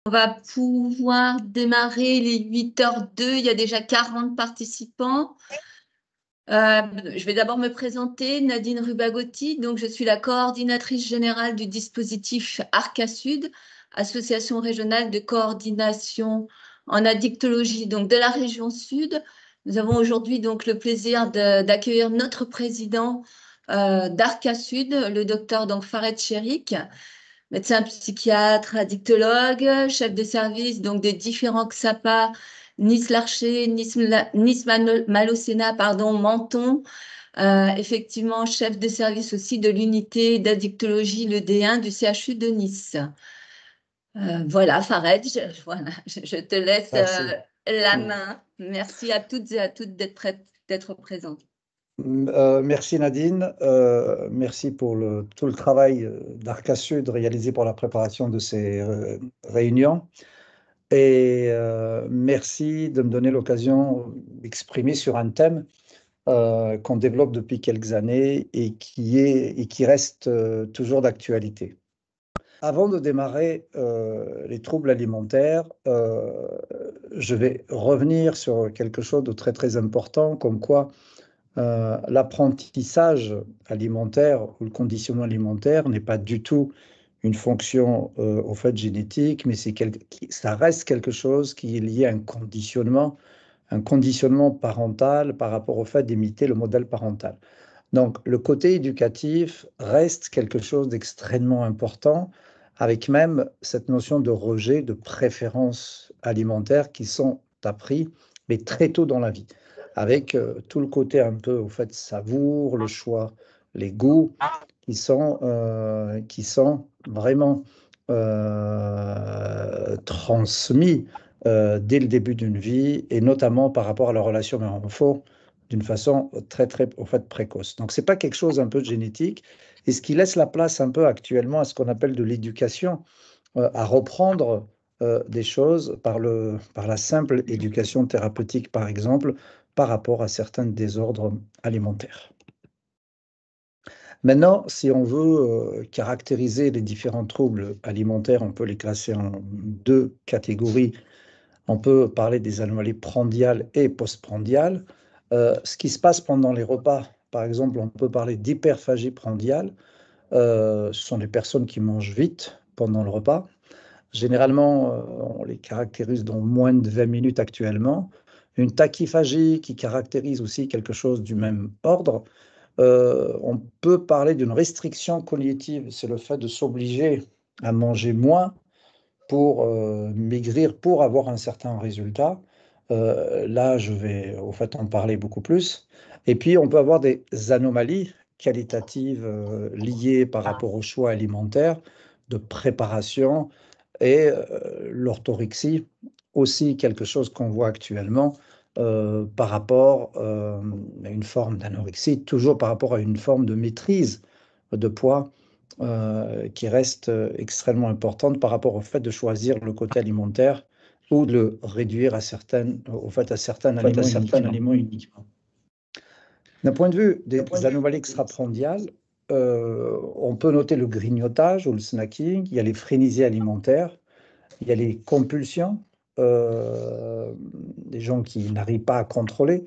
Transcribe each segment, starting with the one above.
On va pouvoir démarrer les 8h02. Il y a déjà 40 participants. Je vais d'abord me présenter, Nadine Rubagotti. Donc, je suis la coordinatrice générale du dispositif Arca Sud, association régionale de coordination en addictologie donc de la région Sud. Nous avons aujourd'hui donc le plaisir d'accueillir notre président d'Arca Sud, le docteur donc Farid Cherik, médecin psychiatre, addictologue, chef de service donc des différents XAPA, Nice-Larcher, Nice-Malocéna, pardon, Menton. Effectivement, chef de service aussi de l'unité d'addictologie, le D1 du CHU de Nice. Voilà, Farid, je te laisse la main. Merci à toutes et à toutes d'être présentes. Merci Nadine, merci pour tout le travail d'Arca Sud réalisé pour la préparation de ces réunions et merci de me donner l'occasion d'exprimer sur un thème qu'on développe depuis quelques années et qui reste toujours d'actualité. Avant de démarrer les troubles alimentaires, je vais revenir sur quelque chose de très très important, comme quoi l'apprentissage alimentaire ou le conditionnement alimentaire n'est pas du tout une fonction au fait génétique, mais ça reste quelque chose qui est lié à un conditionnement parental par rapport au fait d'imiter le modèle parental. Donc, le côté éducatif reste quelque chose d'extrêmement important, avec même cette notion de rejet, de préférences alimentaires qui sont appris, mais très tôt dans la vie, avec tout le côté un peu, au fait, savour, le choix, les goûts, qui sont vraiment transmis dès le début d'une vie, et notamment par rapport à la relation mère-enfant, d'une façon très, très, au fait, précoce. Donc, ce n'est pas quelque chose un peu de génétique, et ce qui laisse la place un peu actuellement à ce qu'on appelle de l'éducation, à reprendre des choses par la simple éducation thérapeutique, par exemple, par rapport à certains désordres alimentaires. Maintenant, si on veut caractériser les différents troubles alimentaires, on peut les classer en deux catégories. On peut parler des anomalies prandiales et postprandiales. Ce qui se passe pendant les repas, par exemple, on peut parler d'hyperphagie prandiale. Ce sont les personnes qui mangent vite pendant le repas. Généralement, on les caractérise dans moins de 20 minutes actuellement. Une tachyphagie qui caractérise aussi quelque chose du même ordre. On peut parler d'une restriction cognitive, c'est le fait de s'obliger à manger moins pour maigrir, pour avoir un certain résultat. Là, je vais au fait en parler beaucoup plus. Et puis, on peut avoir des anomalies qualitatives liées par rapport au choix alimentaire, de préparation et l'orthorexie, aussi quelque chose qu'on voit actuellement par rapport à une forme d'anorexie, toujours par rapport à une forme de maîtrise de poids qui reste extrêmement importante par rapport au fait de choisir le côté alimentaire ou de le réduire à certains aliments uniquement. D'un point de vue des anomalies extraprandiales, on peut noter le grignotage ou le snacking, il y a les frénésies alimentaires, il y a les compulsions, des gens qui n'arrivent pas à contrôler.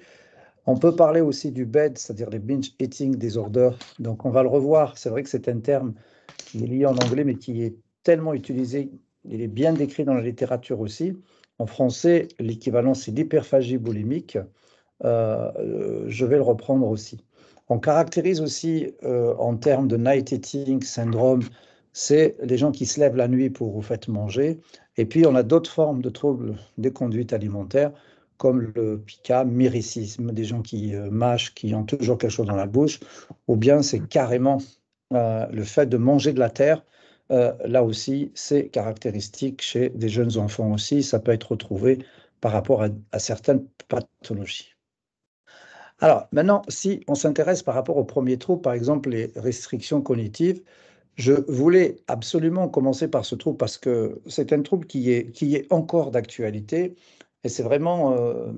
On peut parler aussi du BED, c'est-à-dire les binge eating disorders. Donc on va le revoir, c'est vrai que c'est un terme qui est lié en anglais, mais qui est tellement utilisé, il est bien décrit dans la littérature aussi. En français, l'équivalent, c'est l'hyperphagie boulimique. Je vais le reprendre aussi. On caractérise aussi en termes de night eating syndrome, c'est les gens qui se lèvent la nuit pour au fait manger. Et puis on a d'autres formes de troubles des conduites alimentaires, comme le pica, myricisme, des gens qui mâchent, qui ont toujours quelque chose dans la bouche, ou bien c'est carrément le fait de manger de la terre. Là aussi, c'est caractéristique chez des jeunes enfants aussi. Ça peut être retrouvé par rapport à certaines pathologies. Alors, maintenant, si on s'intéresse par rapport au premier trouble, par exemple, les restrictions cognitives, je voulais absolument commencer par ce trouble parce que c'est un trouble qui est encore d'actualité et c'est vraiment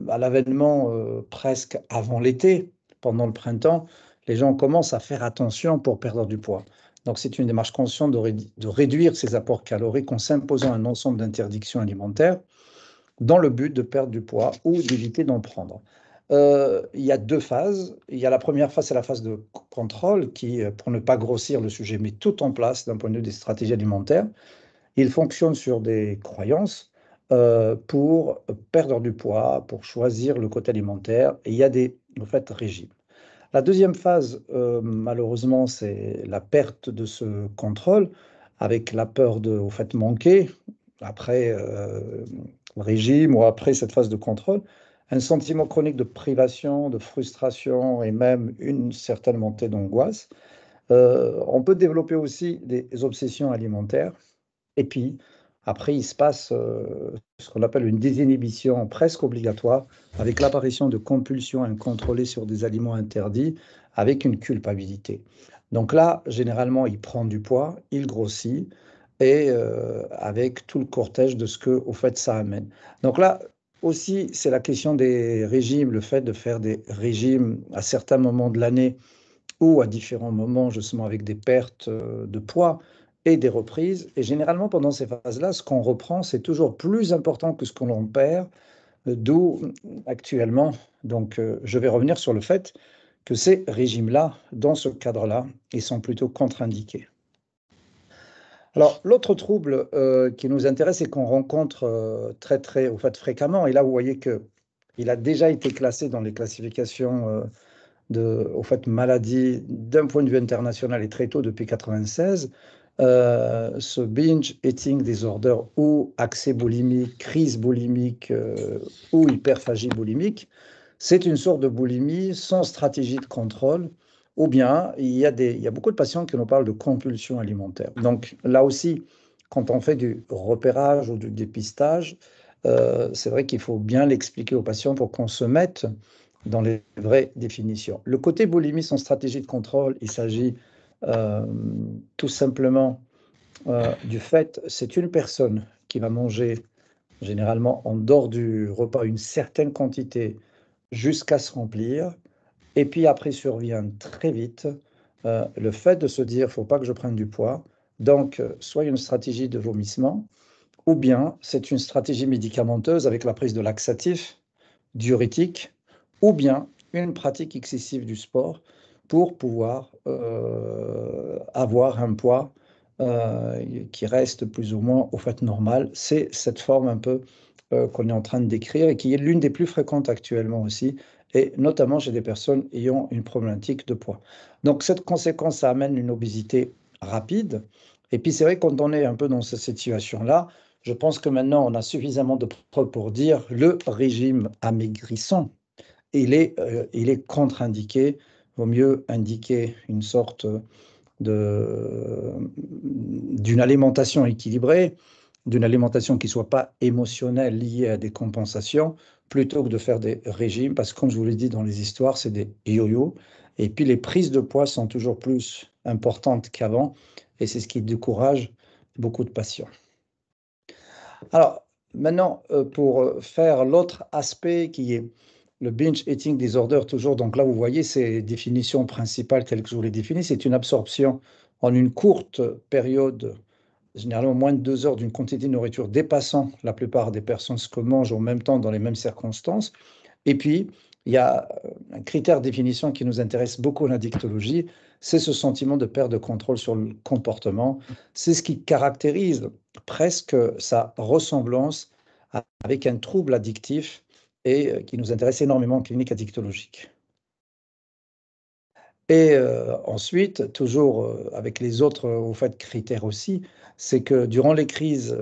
à l'avènement presque avant l'été, pendant le printemps, les gens commencent à faire attention pour perdre du poids. Donc, c'est une démarche consciente de réduire ses apports caloriques en s'imposant un ensemble d'interdictions alimentaires dans le but de perdre du poids ou d'éviter d'en prendre. Il y a deux phases. Il y a la première phase, c'est la phase de contrôle qui, pour ne pas grossir le sujet, met tout en place d'un point de vue des stratégies alimentaires. Il fonctionne sur des croyances pour perdre du poids, pour choisir le côté alimentaire. Et il y a des, en fait, régimes. La deuxième phase, malheureusement, c'est la perte de ce contrôle avec la peur de, au fait, manquer après le régime ou après cette phase de contrôle, un sentiment chronique de privation, de frustration et même une certaine montée d'angoisse. On peut développer aussi des obsessions alimentaires. Et puis, après, il se passe ce qu'on appelle une désinhibition presque obligatoire, avec l'apparition de compulsions incontrôlées sur des aliments interdits, avec une culpabilité. Donc là, généralement, il prend du poids, il grossit, et avec tout le cortège de ce que, au fait, ça amène. Donc là, aussi, c'est la question des régimes, le fait de faire des régimes à certains moments de l'année ou à différents moments, justement, avec des pertes de poids et des reprises. Et généralement, pendant ces phases-là, ce qu'on reprend, c'est toujours plus important que ce que l'on perd, d'où actuellement, donc je vais revenir sur le fait que ces régimes-là, dans ce cadre-là, ils sont plutôt contre-indiqués. Alors, l'autre trouble qui nous intéresse et qu'on rencontre très au fait, fréquemment, et là, vous voyez qu'il a déjà été classé dans les classifications au fait, maladie d'un point de vue international et très tôt, depuis 1996, ce binge eating disorder ou accès boulimique, crise boulimique ou hyperphagie boulimique, c'est une sorte de boulimie sans stratégie de contrôle, ou bien il y a beaucoup de patients qui nous parlent de compulsion alimentaire. Donc là aussi, quand on fait du repérage ou du dépistage, c'est vrai qu'il faut bien l'expliquer aux patients pour qu'on se mette dans les vraies définitions. Le côté boulimie sans stratégie de contrôle, il s'agit euh, tout simplement du fait, c'est une personne qui va manger généralement en dehors du repas une certaine quantité jusqu'à se remplir, et puis après survient très vite le fait de se dire, il ne faut pas que je prenne du poids, donc soit une stratégie de vomissement, ou bien c'est une stratégie médicamenteuse avec la prise de laxatifs, diurétique, ou bien une pratique excessive du sport pour pouvoir avoir un poids qui reste plus ou moins au fait normal. C'est cette forme un peu qu'on est en train de décrire et qui est l'une des plus fréquentes actuellement aussi, et notamment chez des personnes ayant une problématique de poids. Donc cette conséquence, ça amène une obésité rapide. Et puis c'est vrai que quand on est un peu dans cette situation-là, je pense que maintenant, on a suffisamment de preuves pour dire le régime amaigrissant, il est contre-indiqué. Il vaut mieux indiquer une sorte d'une alimentation équilibrée, d'une alimentation qui ne soit pas émotionnelle, liée à des compensations, plutôt que de faire des régimes, parce que comme je vous l'ai dit dans les histoires, c'est des yo-yo. Et puis les prises de poids sont toujours plus importantes qu'avant, et c'est ce qui décourage beaucoup de patients. Alors, maintenant, pour faire l'autre aspect qui est le binge eating disorder, toujours, donc là, vous voyez ces définitions principales telles que je vous les définis, c'est une absorption en une courte période, généralement moins de 2 heures, d'une quantité de nourriture dépassant la plupart des personnes ce que mangent en même temps dans les mêmes circonstances. Et puis, il y a un critère de définition qui nous intéresse beaucoup en addictologie, c'est ce sentiment de perte de contrôle sur le comportement. C'est ce qui caractérise presque sa ressemblance avec un trouble addictif et qui nous intéresse énormément en clinique addictologique. Et ensuite, toujours avec les autres au fait, critères aussi, c'est que durant les crises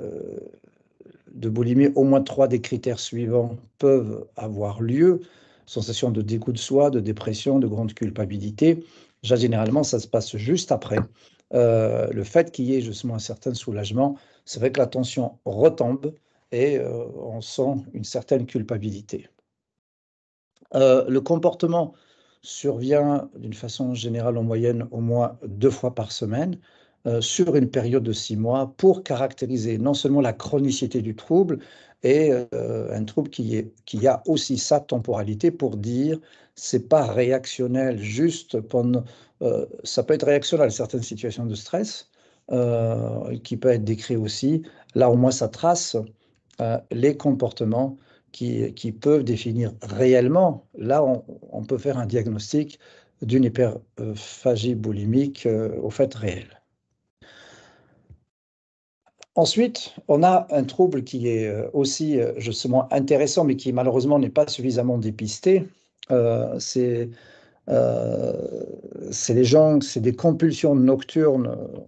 de boulimie, au moins 3 des critères suivants peuvent avoir lieu. Sensation de dégoût de soi, de dépression, de grande culpabilité. Déjà, généralement, ça se passe juste après. Le fait qu'il y ait justement un certain soulagement, c'est vrai que la tension retombe et on sent une certaine culpabilité. Le comportement survient d'une façon générale en moyenne au moins 2 fois par semaine sur une période de 6 mois pour caractériser non seulement la chronicité du trouble, et un trouble qui a aussi sa temporalité pour dire c'est pas réactionnel juste pendant, ça peut être réactionnel à certaines situations de stress, qui peut être décrit aussi. Là, au moins, ça trace les comportements qui peuvent définir réellement. Là, on peut faire un diagnostic d'une hyperphagie boulimique au fait réel. Ensuite, on a un trouble qui est aussi justement intéressant, mais qui malheureusement n'est pas suffisamment dépisté. C'est les gens, c'est des compulsions nocturnes, on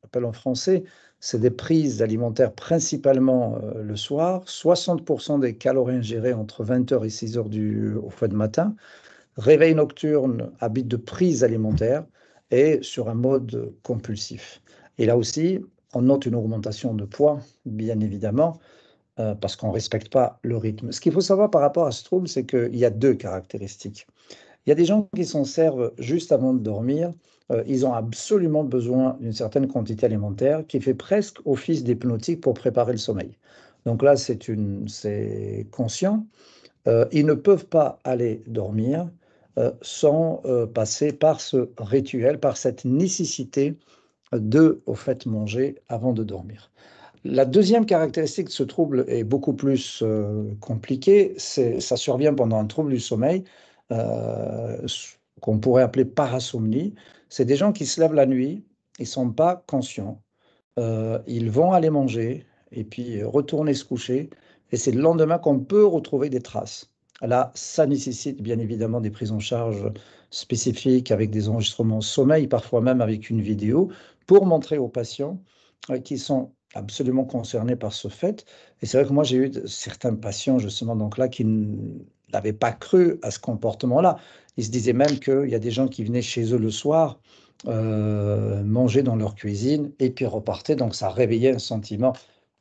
appelle en français, c'est des prises alimentaires principalement le soir, 60% des calories ingérées entre 20h et 6h au feu de matin, réveil nocturne, habit de prise alimentaire et sur un mode compulsif. Et là aussi, on note une augmentation de poids, bien évidemment, parce qu'on ne respecte pas le rythme. Ce qu'il faut savoir par rapport à ce trouble, c'est qu'il y a deux caractéristiques. Il y a des gens qui s'en servent juste avant de dormir. Ils ont absolument besoin d'une certaine quantité alimentaire qui fait presque office d'hypnotique pour préparer le sommeil. Donc là, c'est conscient. Ils ne peuvent pas aller dormir sans passer par ce rituel, par cette nécessité de, au fait, manger avant de dormir. La deuxième caractéristique de ce trouble est beaucoup plus compliquée. Ça survient pendant un trouble du sommeil qu'on pourrait appeler parasomnie. C'est des gens qui se lèvent la nuit, ils ne sont pas conscients, ils vont aller manger et puis retourner se coucher. Et c'est le lendemain qu'on peut retrouver des traces. Là, ça nécessite bien évidemment des prises en charge spécifiques avec des enregistrements sommeil, parfois même avec une vidéo, pour montrer aux patients qui sont absolument concernés par ce fait. Et c'est vrai que moi, j'ai eu certains patients, justement, donc là, qui n'avaient pas cru à ce comportement-là. Ils se disaient même qu'il y a des gens qui venaient chez eux le soir, manger dans leur cuisine et puis repartaient. Donc, ça réveillait un sentiment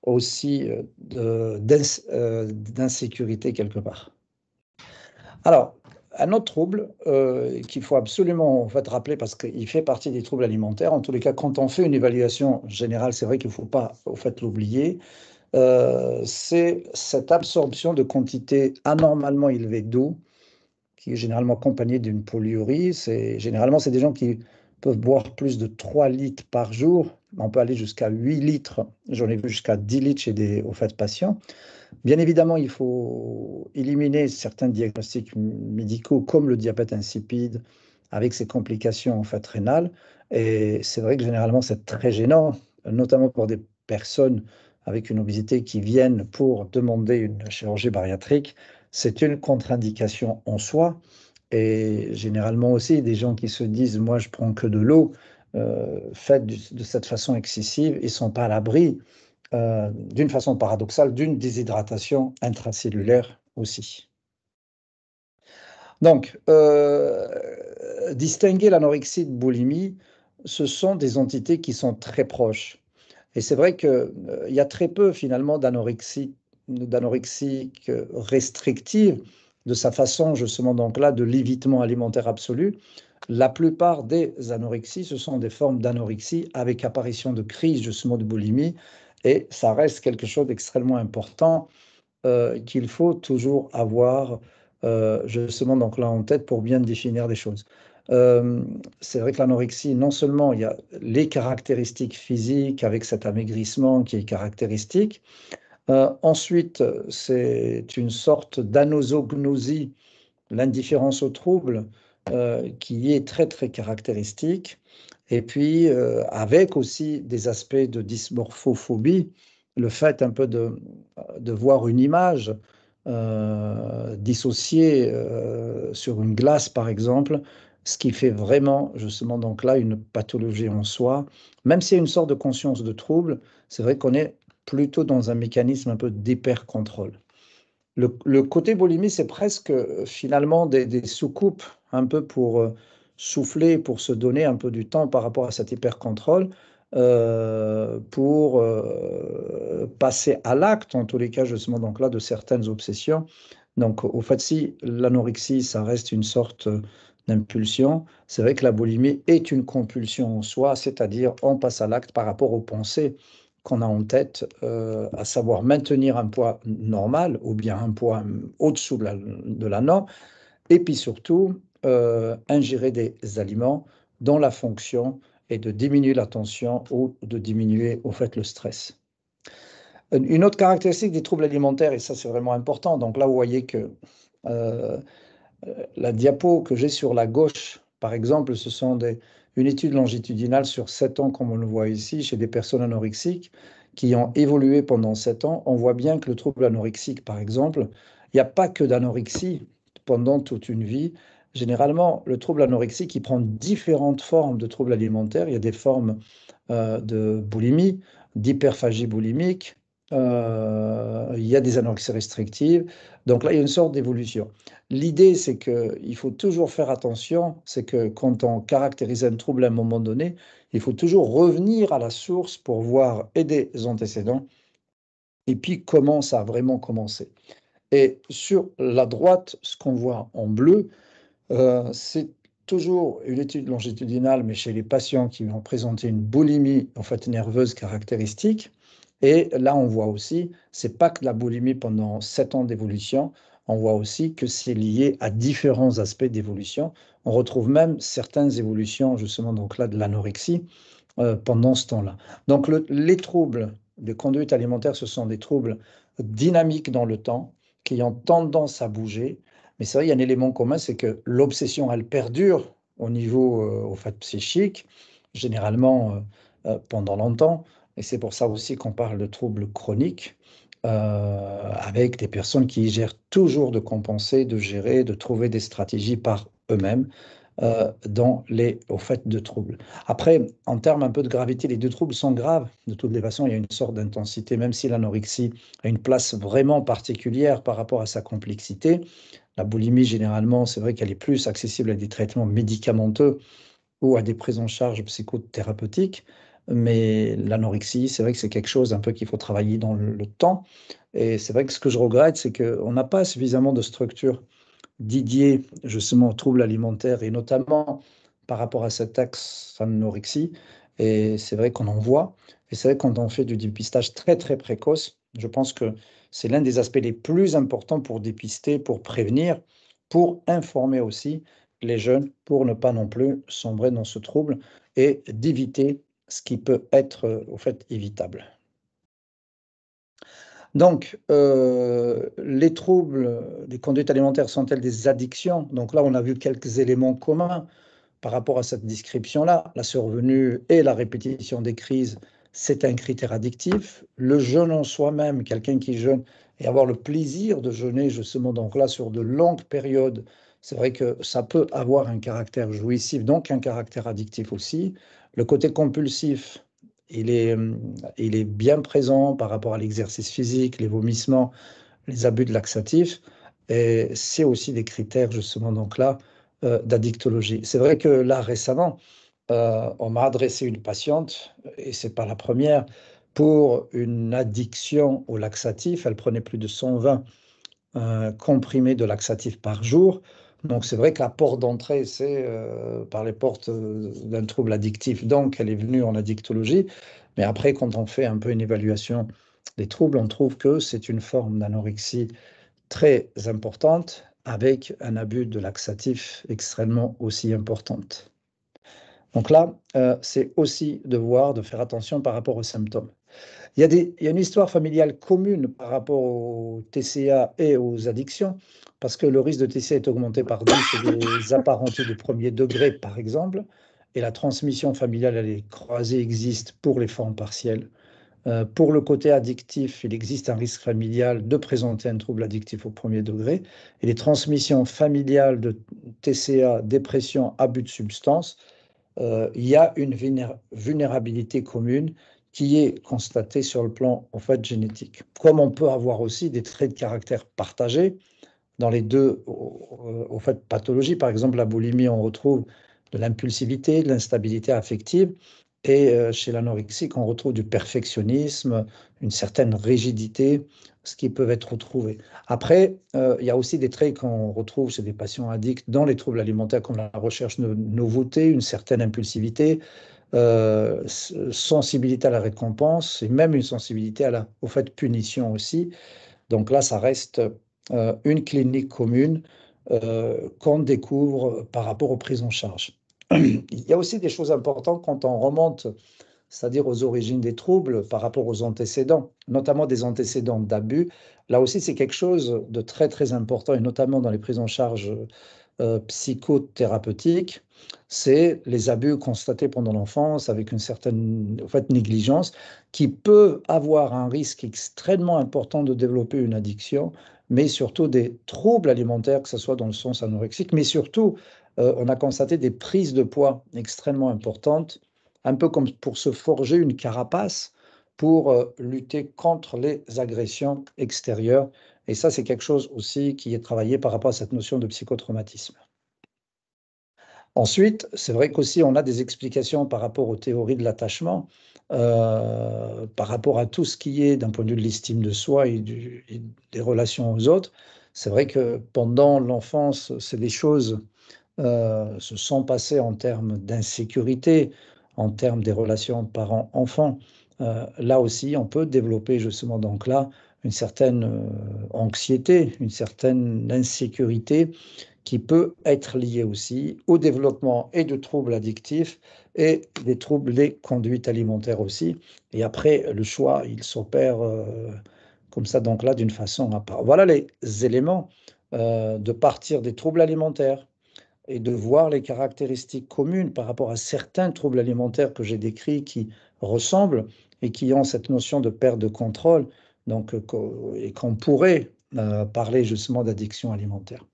aussi d'insécurité quelque part. Alors, un autre trouble qu'il faut absolument en fait, rappeler parce qu'il fait partie des troubles alimentaires. En tous les cas, quand on fait une évaluation générale, c'est vrai qu'il ne faut pas au fait, l'oublier. C'est cette absorption de quantité anormalement élevée d'eau qui est généralement accompagnée d'une polyurie. Généralement, c'est des gens qui peuvent boire plus de 3 litres par jour. On peut aller jusqu'à 8 litres. J'en ai vu jusqu'à 10 litres chez des au fait, patients. Bien évidemment, il faut éliminer certains diagnostics médicaux comme le diabète insipide avec ses complications en fait rénales. Et c'est vrai que généralement, c'est très gênant, notamment pour des personnes avec une obésité qui viennent pour demander une chirurgie bariatrique. C'est une contre-indication en soi. Et généralement aussi, des gens qui se disent, moi, je prends que de l'eau, faite de cette façon excessive, ils ne sont pas à l'abri d'une façon paradoxale, d'une déshydratation intracellulaire aussi. Donc, distinguer l'anorexie de boulimie, ce sont des entités qui sont très proches. Et c'est vrai qu'il y a très peu finalement d'anorexiques restrictives de sa façon justement donc là de l'évitement alimentaire absolu. La plupart des anorexies, ce sont des formes d'anorexie avec apparition de crise justement de boulimie et ça reste quelque chose d'extrêmement important qu'il faut toujours avoir justement donc là en tête pour bien définir les choses. C'est vrai que l'anorexie, non seulement il y a les caractéristiques physiques avec cet amaigrissement qui est caractéristique, ensuite c'est une sorte d'anosognosie, l'indifférence au trouble, qui est très très caractéristique, et puis avec aussi des aspects de dysmorphophobie, le fait un peu de voir une image dissociée sur une glace par exemple, ce qui fait vraiment justement donc là une pathologie en soi. Même s'il y a une sorte de conscience de trouble, c'est vrai qu'on est plutôt dans un mécanisme un peu d'hyper-contrôle. Le côté boulimie, c'est presque finalement des soucoupes un peu pour souffler, pour se donner un peu du temps par rapport à cet hyper-contrôle, pour passer à l'acte, en tous les cas, justement, donc là, de certaines obsessions. Donc, au fait, si l'anorexie, ça reste une sorte d'impulsion, c'est vrai que la boulimie est une compulsion en soi, c'est-à-dire on passe à l'acte par rapport aux pensées qu'on a en tête, à savoir maintenir un poids normal ou bien un poids au-dessous de la norme, et puis surtout ingérer des aliments dont la fonction est de diminuer la tension ou de diminuer au fait le stress. Une autre caractéristique des troubles alimentaires, et ça c'est vraiment important, donc là vous voyez que euh, la diapo que j'ai sur la gauche, par exemple, ce sont une étude longitudinale sur 7 ans, comme on le voit ici, chez des personnes anorexiques qui ont évolué pendant 7 ans. On voit bien que le trouble anorexique, par exemple, il n'y a pas que d'anorexie pendant toute une vie. Généralement, le trouble anorexique, il prend différentes formes de troubles alimentaires. Il y a des formes de boulimie, d'hyperphagie boulimique, il y a des anorexies restrictives. Donc là, il y a une sorte d'évolution. L'idée, c'est qu'il faut toujours faire attention, c'est que quand on caractérise un trouble à un moment donné, il faut toujours revenir à la source pour voir et des antécédents et puis comment ça a vraiment commencé. Et sur la droite, ce qu'on voit en bleu, c'est toujours une étude longitudinale, mais chez les patients qui ont présenté une boulimie en fait nerveuse caractéristique. Et là, on voit aussi, c'est pas que la boulimie pendant 7 ans d'évolution, on voit aussi que c'est lié à différents aspects d'évolution. On retrouve même certaines évolutions, justement, donc là, de l'anorexie pendant ce temps-là. Donc, les troubles de conduite alimentaire, ce sont des troubles dynamiques dans le temps, qui ont tendance à bouger. Mais c'est vrai, il y a un élément commun, c'est que l'obsession, elle perdure au niveau au fait, psychique, généralement pendant longtemps. Et c'est pour ça aussi qu'on parle de troubles chroniques, avec des personnes qui gèrent toujours de compenser, de gérer, de trouver des stratégies par eux-mêmes dans les au fait de troubles. Après, en termes un peu de gravité, les deux troubles sont graves. De toutes les façons, il y a une sorte d'intensité, même si l'anorexie a une place vraiment particulière par rapport à sa complexité. La boulimie, généralement, c'est vrai qu'elle est plus accessible à des traitements médicamenteux ou à des prises en charge psychothérapeutiques. Mais l'anorexie, c'est vrai que c'est quelque chose un peu qu'il faut travailler dans le temps. Et c'est vrai que ce que je regrette, c'est qu'on n'a pas suffisamment de structures dédiées justement aux troubles alimentaires et notamment par rapport à cet axe anorexie. Et c'est vrai qu'on en voit. Et c'est vrai que quand on fait du dépistage très très précoce, je pense que c'est l'un des aspects les plus importants pour dépister, pour prévenir, pour informer aussi les jeunes, pour ne pas non plus sombrer dans ce trouble et d'éviter ce qui peut être au fait évitable. Donc, les troubles des conduites alimentaires sont-elles des addictions? Donc là, on a vu quelques éléments communs par rapport à cette description-là. La survenue et la répétition des crises, c'est un critère addictif. Le jeûne en soi-même, quelqu'un qui jeûne et avoir le plaisir de jeûner, justement, donc là, sur de longues périodes, c'est vrai que ça peut avoir un caractère jouissif, donc un caractère addictif aussi. Le côté compulsif, il est, il est bien présent par rapport à l'exercice physique, les vomissements, les abus de laxatifs. Et c'est aussi des critères, justement, donc là, d'addictologie. C'est vrai que là, récemment, on m'a adressé une patiente, et c'est pas la première, pour une addiction au laxatif. Elle prenait plus de 120 comprimés de laxatif par jour. Donc c'est vrai que la porte d'entrée, c'est par les portes d'un trouble addictif. Donc elle est venue en addictologie. Mais après, quand on fait un peu une évaluation des troubles, on trouve que c'est une forme d'anorexie très importante avec un abus de laxatif extrêmement aussi importante. Donc là, c'est aussi de faire attention par rapport aux symptômes. Il y a une histoire familiale commune par rapport au TCA et aux addictions, parce que le risque de TCA est augmenté par 10 chez les apparentés de premier degré, par exemple, et la transmission familiale, elle est croisée, existe pour les formes partielles. Pour le côté addictif, il existe un risque familial de présenter un trouble addictif au premier degré, et les transmissions familiales de TCA, dépression, abus de substances, il y a une vulnérabilité commune qui est constatée sur le plan en fait, génétique. Comme on peut avoir aussi des traits de caractère partagés dans les deux au fait, pathologies, par exemple la boulimie, on retrouve de l'impulsivité, de l'instabilité affective, et chez l'anorexique, on retrouve du perfectionnisme, une certaine rigidité, ce qui peut être retrouvé. Après, il y a aussi des traits qu'on retrouve chez des patients addicts dans les troubles alimentaires, comme la recherche de nouveauté, une certaine impulsivité, sensibilité à la récompense et même une sensibilité au fait de punition aussi. Donc là, ça reste une clinique commune qu'on découvre par rapport aux prises en charge. Il y a aussi des choses importantes quand on remonte, c'est-à-dire aux origines des troubles par rapport aux antécédents, notamment des antécédents d'abus. Là aussi, c'est quelque chose de très, très important, et notamment dans les prises en charge psychothérapeutiques, c'est les abus constatés pendant l'enfance avec une certaine en fait, négligence qui peut avoir un risque extrêmement important de développer une addiction, mais surtout des troubles alimentaires, que ce soit dans le sens anorexique, mais surtout, on a constaté des prises de poids extrêmement importantes, un peu comme pour se forger une carapace pour lutter contre les agressions extérieures. Et ça, c'est quelque chose aussi qui est travaillé par rapport à cette notion de psychotraumatisme. Ensuite, c'est vrai qu'aussi on a des explications par rapport aux théories de l'attachement, par rapport à tout ce qui est d'un point de vue de l'estime de soi et des relations aux autres. C'est vrai que pendant l'enfance, c'est des choses se sont passées en termes d'insécurité, en termes des relations parents-enfants. Là aussi, on peut développer justement donc là une certaine anxiété, une certaine insécurité qui peut être lié aussi au développement et de troubles addictifs et des troubles des conduites alimentaires aussi. Et après, le choix, il s'opère comme ça, donc là, d'une façon à part. Voilà les éléments de partir des troubles alimentaires et de voir les caractéristiques communes par rapport à certains troubles alimentaires que j'ai décrits qui ressemblent et qui ont cette notion de perte de contrôle, donc, et qu'on pourrait parler justement d'addiction alimentaire.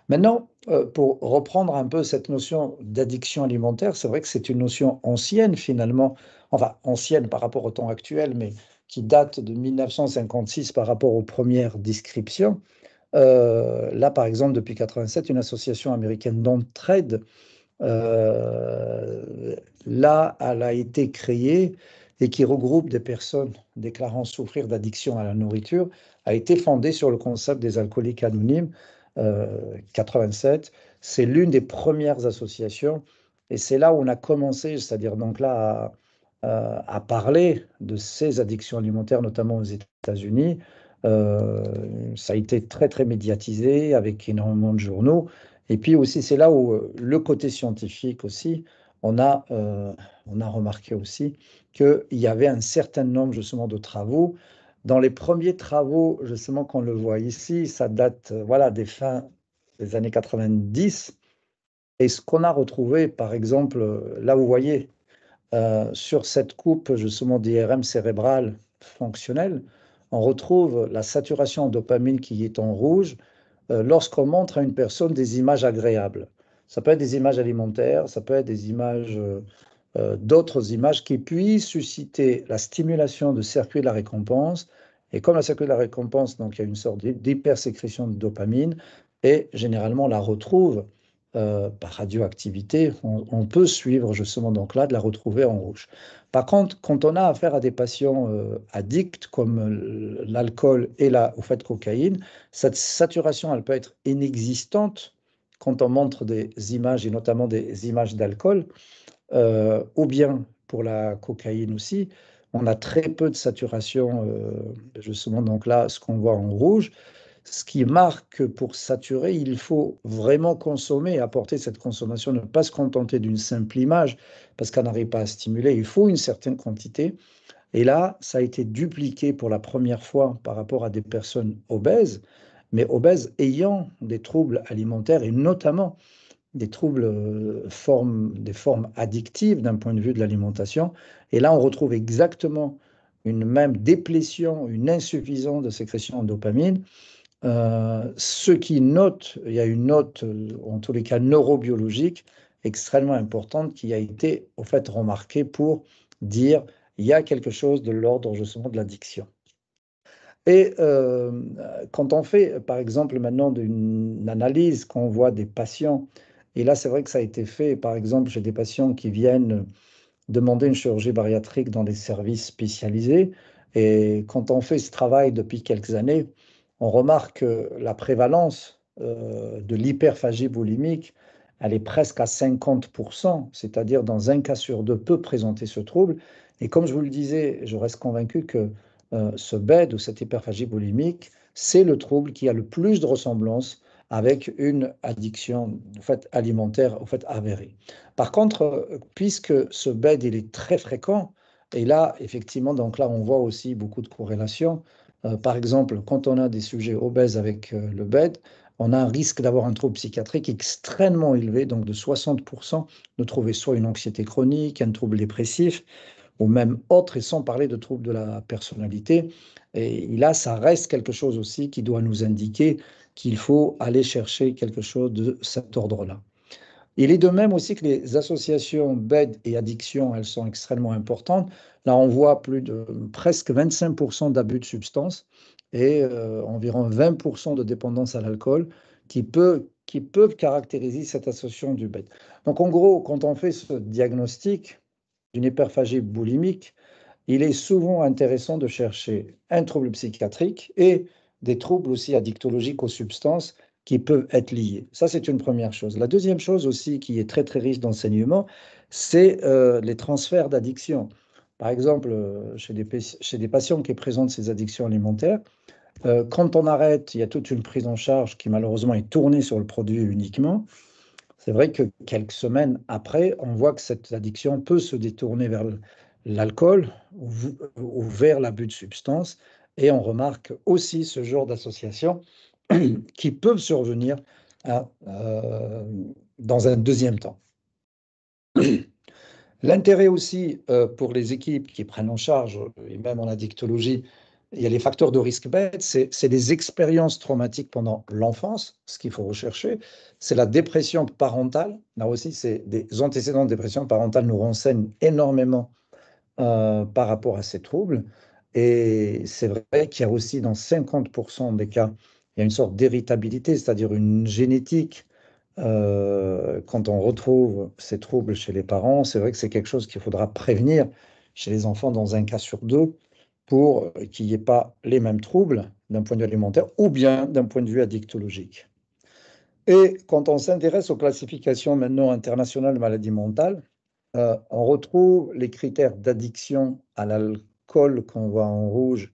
Maintenant, pour reprendre un peu cette notion d'addiction alimentaire, c'est vrai que c'est une notion ancienne finalement, enfin ancienne par rapport au temps actuel, mais qui date de 1956 par rapport aux premières descriptions. Là, par exemple, depuis 87, une association américaine d'entraide, là, elle a été créée et qui regroupe des personnes déclarant souffrir d'addiction à la nourriture, a été fondée sur le concept des alcooliques anonymes, 87. C'est l'une des premières associations et c'est là où on a commencé, c'est-à-dire donc là à parler de ces addictions alimentaires, notamment aux États-Unis. Ça a été très, très médiatisé avec énormément de journaux. Et puis aussi, c'est là où le côté scientifique aussi, on a, euh, on a remarqué aussi qu'il y avait un certain nombre justement de travaux. Dans les premiers travaux, justement, qu'on le voit ici, ça date voilà, des fins des années 90. Et ce qu'on a retrouvé, par exemple, là vous voyez, sur cette coupe justement d'IRM cérébrale fonctionnelle, on retrouve la saturation en dopamine qui est en rouge lorsqu'on montre à une personne des images agréables. Ça peut être des images alimentaires, ça peut être des images, d'autres images qui puissent susciter la stimulation de circuits de la récompense. Et comme la circuit de la récompense, donc il y a une sorte d'hypersécrétion de dopamine, et généralement on la retrouve par radioactivité, on peut suivre justement donc là de la retrouver en rouge. Par contre, quand on a affaire à des patients addicts comme l'alcool et la au fait de cocaïne, cette saturation elle peut être inexistante quand on montre des images et notamment des images d'alcool, ou bien pour la cocaïne aussi, on a très peu de saturation, justement, donc là, ce qu'on voit en rouge, ce qui marque que pour saturer, il faut vraiment consommer, apporter cette consommation, ne pas se contenter d'une simple image, parce qu'on n'arrive pas à stimuler, il faut une certaine quantité. Et là, ça a été dupliqué pour la première fois par rapport à des personnes obèses, mais obèses ayant des troubles alimentaires et notamment des troubles, des formes addictives d'un point de vue de l'alimentation. Et là, on retrouve exactement une même déplétion, une insuffisance de sécrétion en dopamine. Ce qui note, il y a une note, en tous les cas neurobiologique, extrêmement importante qui a été, au fait, remarquée pour dire il y a quelque chose de l'ordre justement de l'addiction. Et quand on fait, par exemple, maintenant une analyse, quand on voit des patients, et là c'est vrai que ça a été fait, par exemple, j'ai des patients qui viennent demander une chirurgie bariatrique dans des services spécialisés, et quand on fait ce travail depuis quelques années, on remarque que la prévalence de l'hyperphagie boulimique, elle est presque à 50%, c'est-à-dire dans un cas sur deux peut présenter ce trouble. Et comme je vous le disais, je reste convaincu que ce BED ou cette hyperphagie boulimique, c'est le trouble qui a le plus de ressemblance avec une addiction en fait, alimentaire en fait, avérée. Par contre, puisque ce BED il est très fréquent, et là, effectivement, donc là, on voit aussi beaucoup de corrélations. Par exemple, quand on a des sujets obèses avec le BED, on a un risque d'avoir un trouble psychiatrique extrêmement élevé, donc de 60%, de trouver soit une anxiété chronique, un trouble dépressif, ou même autre, et sans parler de troubles de la personnalité. Et là, ça reste quelque chose aussi qui doit nous indiquer qu'il faut aller chercher quelque chose de cet ordre-là. Il est de même aussi que les associations BED et addiction, elles sont extrêmement importantes. Là, on voit plus de presque 25% d'abus de substances et environ 20% de dépendance à l'alcool qui peuvent caractériser cette association du BED. Donc, en gros, quand on fait ce diagnostic d'une hyperphagie boulimique, il est souvent intéressant de chercher un trouble psychiatrique et des troubles aussi addictologiques aux substances qui peuvent être liés. Ça, c'est une première chose. La deuxième chose aussi qui est très, très riche d'enseignement, c'est les transferts d'addiction. Par exemple, chez des patients qui présentent ces addictions alimentaires, quand on arrête, il y a toute une prise en charge qui malheureusement est tournée sur le produit uniquement. C'est vrai que quelques semaines après, on voit que cette addiction peut se détourner vers l'alcool ou vers l'abus de substances. Et on remarque aussi ce genre d'associations qui peuvent survenir à, dans un deuxième temps. L'intérêt aussi pour les équipes qui prennent en charge, et même en addictologie, il y a les facteurs de risque bêtes, c'est des expériences traumatiques pendant l'enfance, ce qu'il faut rechercher. C'est la dépression parentale. Là aussi, c'est des antécédents de dépression parentale nous renseignent énormément par rapport à ces troubles. Et c'est vrai qu'il y a aussi dans 50% des cas, il y a une sorte d'héritabilité, c'est-à-dire une génétique quand on retrouve ces troubles chez les parents, c'est vrai que c'est quelque chose qu'il faudra prévenir chez les enfants dans un cas sur deux pour qu'il n'y ait pas les mêmes troubles d'un point de vue alimentaire ou bien d'un point de vue addictologique. Et quand on s'intéresse aux classifications maintenant internationales de maladies mentales, on retrouve les critères d'addiction à l'alcool qu'on voit en rouge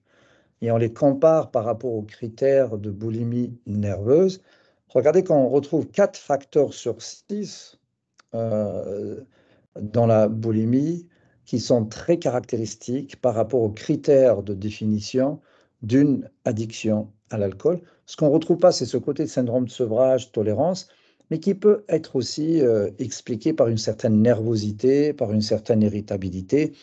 et on les compare par rapport aux critères de boulimie nerveuse. Regardez qu'on retrouve 4 facteurs sur 6 euh, dans la boulimie qui sont très caractéristiques par rapport aux critères de définition d'une addiction à l'alcool. Ce qu'on ne retrouve pas, c'est ce côté de syndrome de sevrage, tolérance, mais qui peut être aussi expliqué par une certaine nervosité, par une certaine irritabilité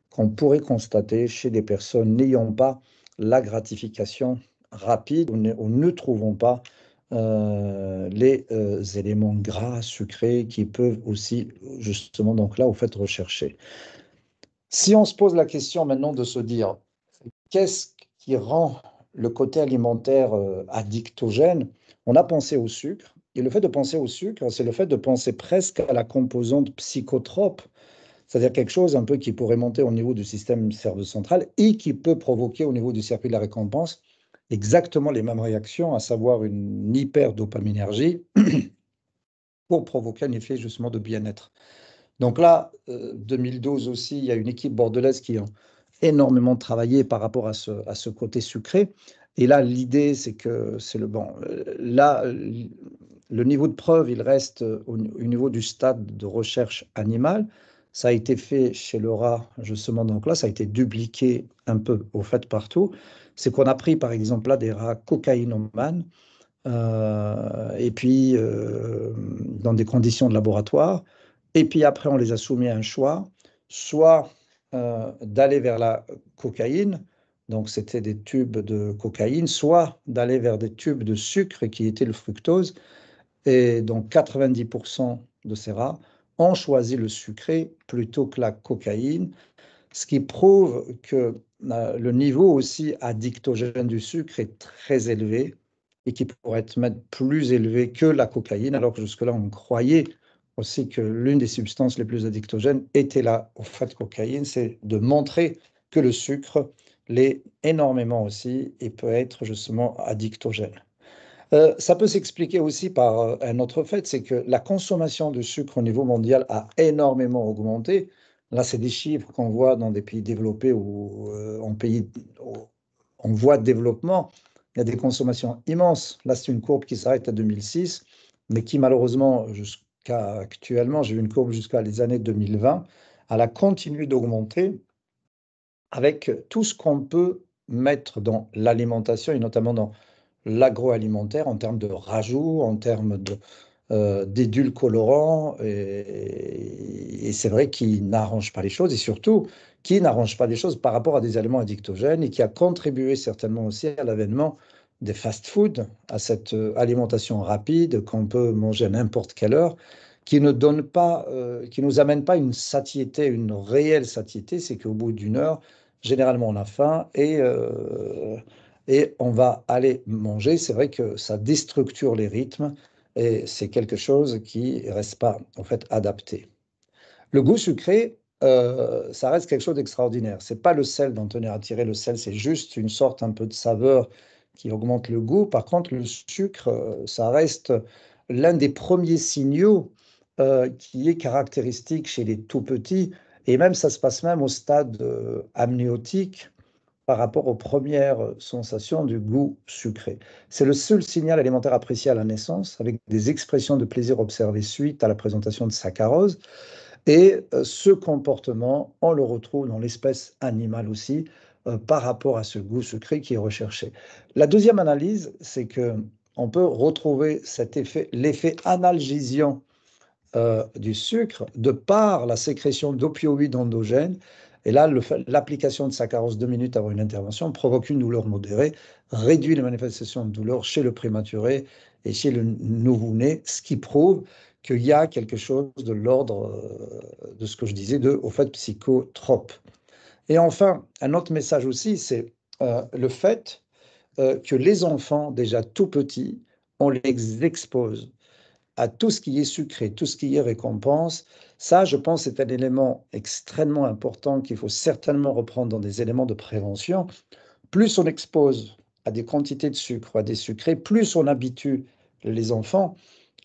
qu'on pourrait constater chez des personnes n'ayant pas la gratification rapide ou ne trouvons pas les éléments gras, sucrés qui peuvent aussi, justement, donc là, au fait, rechercher. Si on se pose la question maintenant de se dire, qu'est-ce qui rend le côté alimentaire addictogène? On a pensé au sucre, et le fait de penser au sucre, c'est le fait de penser presque à la composante psychotrope, c'est-à-dire quelque chose un peu qui pourrait monter au niveau du système nerveux central et qui peut provoquer au niveau du circuit de la récompense exactement les mêmes réactions, à savoir une hyperdopaminergie pour provoquer un effet justement de bien-être. Donc là, 2012 aussi, il y a une équipe bordelaise qui a énormément travaillé par rapport à ce côté sucré. Et là, l'idée, c'est que c'est le bon. Là, le niveau de preuve, il reste au niveau du stade de recherche animale. Ça a été fait chez le rat, justement. Donc là, ça a été dupliqué un peu au fait partout. C'est qu'on a pris, par exemple, là, des rats cocaïnomanes et puis dans des conditions de laboratoire. Et puis après, on les a soumis à un choix, soit d'aller vers la cocaïne, donc c'était des tubes de cocaïne, soit d'aller vers des tubes de sucre qui étaient le fructose. Et donc 90% de ces rats ont choisi le sucré plutôt que la cocaïne, ce qui prouve que le niveau aussi addictogène du sucre est très élevé et qui pourrait être même plus élevé que la cocaïne, alors que jusque-là, on croyait aussi que l'une des substances les plus addictogènes était la au fait cocaïne, c'est de montrer que le sucre l'est énormément aussi et peut être justement addictogène. Ça peut s'expliquer aussi par un autre fait, c'est que la consommation de sucre au niveau mondial a énormément augmenté. Là, c'est des chiffres qu'on voit dans des pays développés ou en pays en voie de développement. Il y a des consommations immenses. Là, c'est une courbe qui s'arrête à 2006, mais qui malheureusement, jusqu'à actuellement, j'ai vu une courbe jusqu'à les années 2020, elle a continué d'augmenter avec tout ce qu'on peut mettre dans l'alimentation et notamment dans l'agroalimentaire en termes de rajouts, en termes d'édulcorants, et c'est vrai qu'il n'arrange pas les choses, et surtout qui n'arrange pas les choses par rapport à des aliments addictogènes et qui a contribué certainement aussi à l'avènement des fast-foods, à cette alimentation rapide qu'on peut manger à n'importe quelle heure, qui ne donne pas, qui nous amène pas une satiété, une réelle satiété, c'est qu'au bout d'une heure, généralement on a faim et on va aller manger. C'est vrai que ça déstructure les rythmes et c'est quelque chose qui ne reste pas en fait adapté. Le goût sucré, ça reste quelque chose d'extraordinaire. C'est pas le sel dont on est attiré. Le sel, c'est juste une sorte un peu de saveur qui augmente le goût. Par contre, le sucre, ça reste l'un des premiers signaux qui est caractéristique chez les tout petits. Et même, ça se passe même au stade amniotique par rapport aux premières sensations du goût sucré. C'est le seul signal alimentaire apprécié à la naissance, avec des expressions de plaisir observées suite à la présentation de saccharose. Et ce comportement, on le retrouve dans l'espèce animale aussi, par rapport à ce goût sucré qui est recherché. La deuxième analyse, c'est que on peut retrouver cet effet, l'effet analgésiant du sucre de par la sécrétion d'opioïdes endogènes. Et là, l'application de saccharose 2 minutes avant une intervention provoque une douleur modérée, réduit les manifestations de douleur chez le prématuré et chez le nouveau-né, ce qui prouve qu'il y a quelque chose de l'ordre de ce que je disais, au fait psychotrope. Et enfin, un autre message aussi, c'est le fait que les enfants, déjà tout petits, on les expose à tout ce qui est sucré, tout ce qui est récompense. Ça, je pense, c'est un élément extrêmement important qu'il faut certainement reprendre dans des éléments de prévention. Plus on expose à des quantités de sucre, à des sucrés, plus on habitue les enfants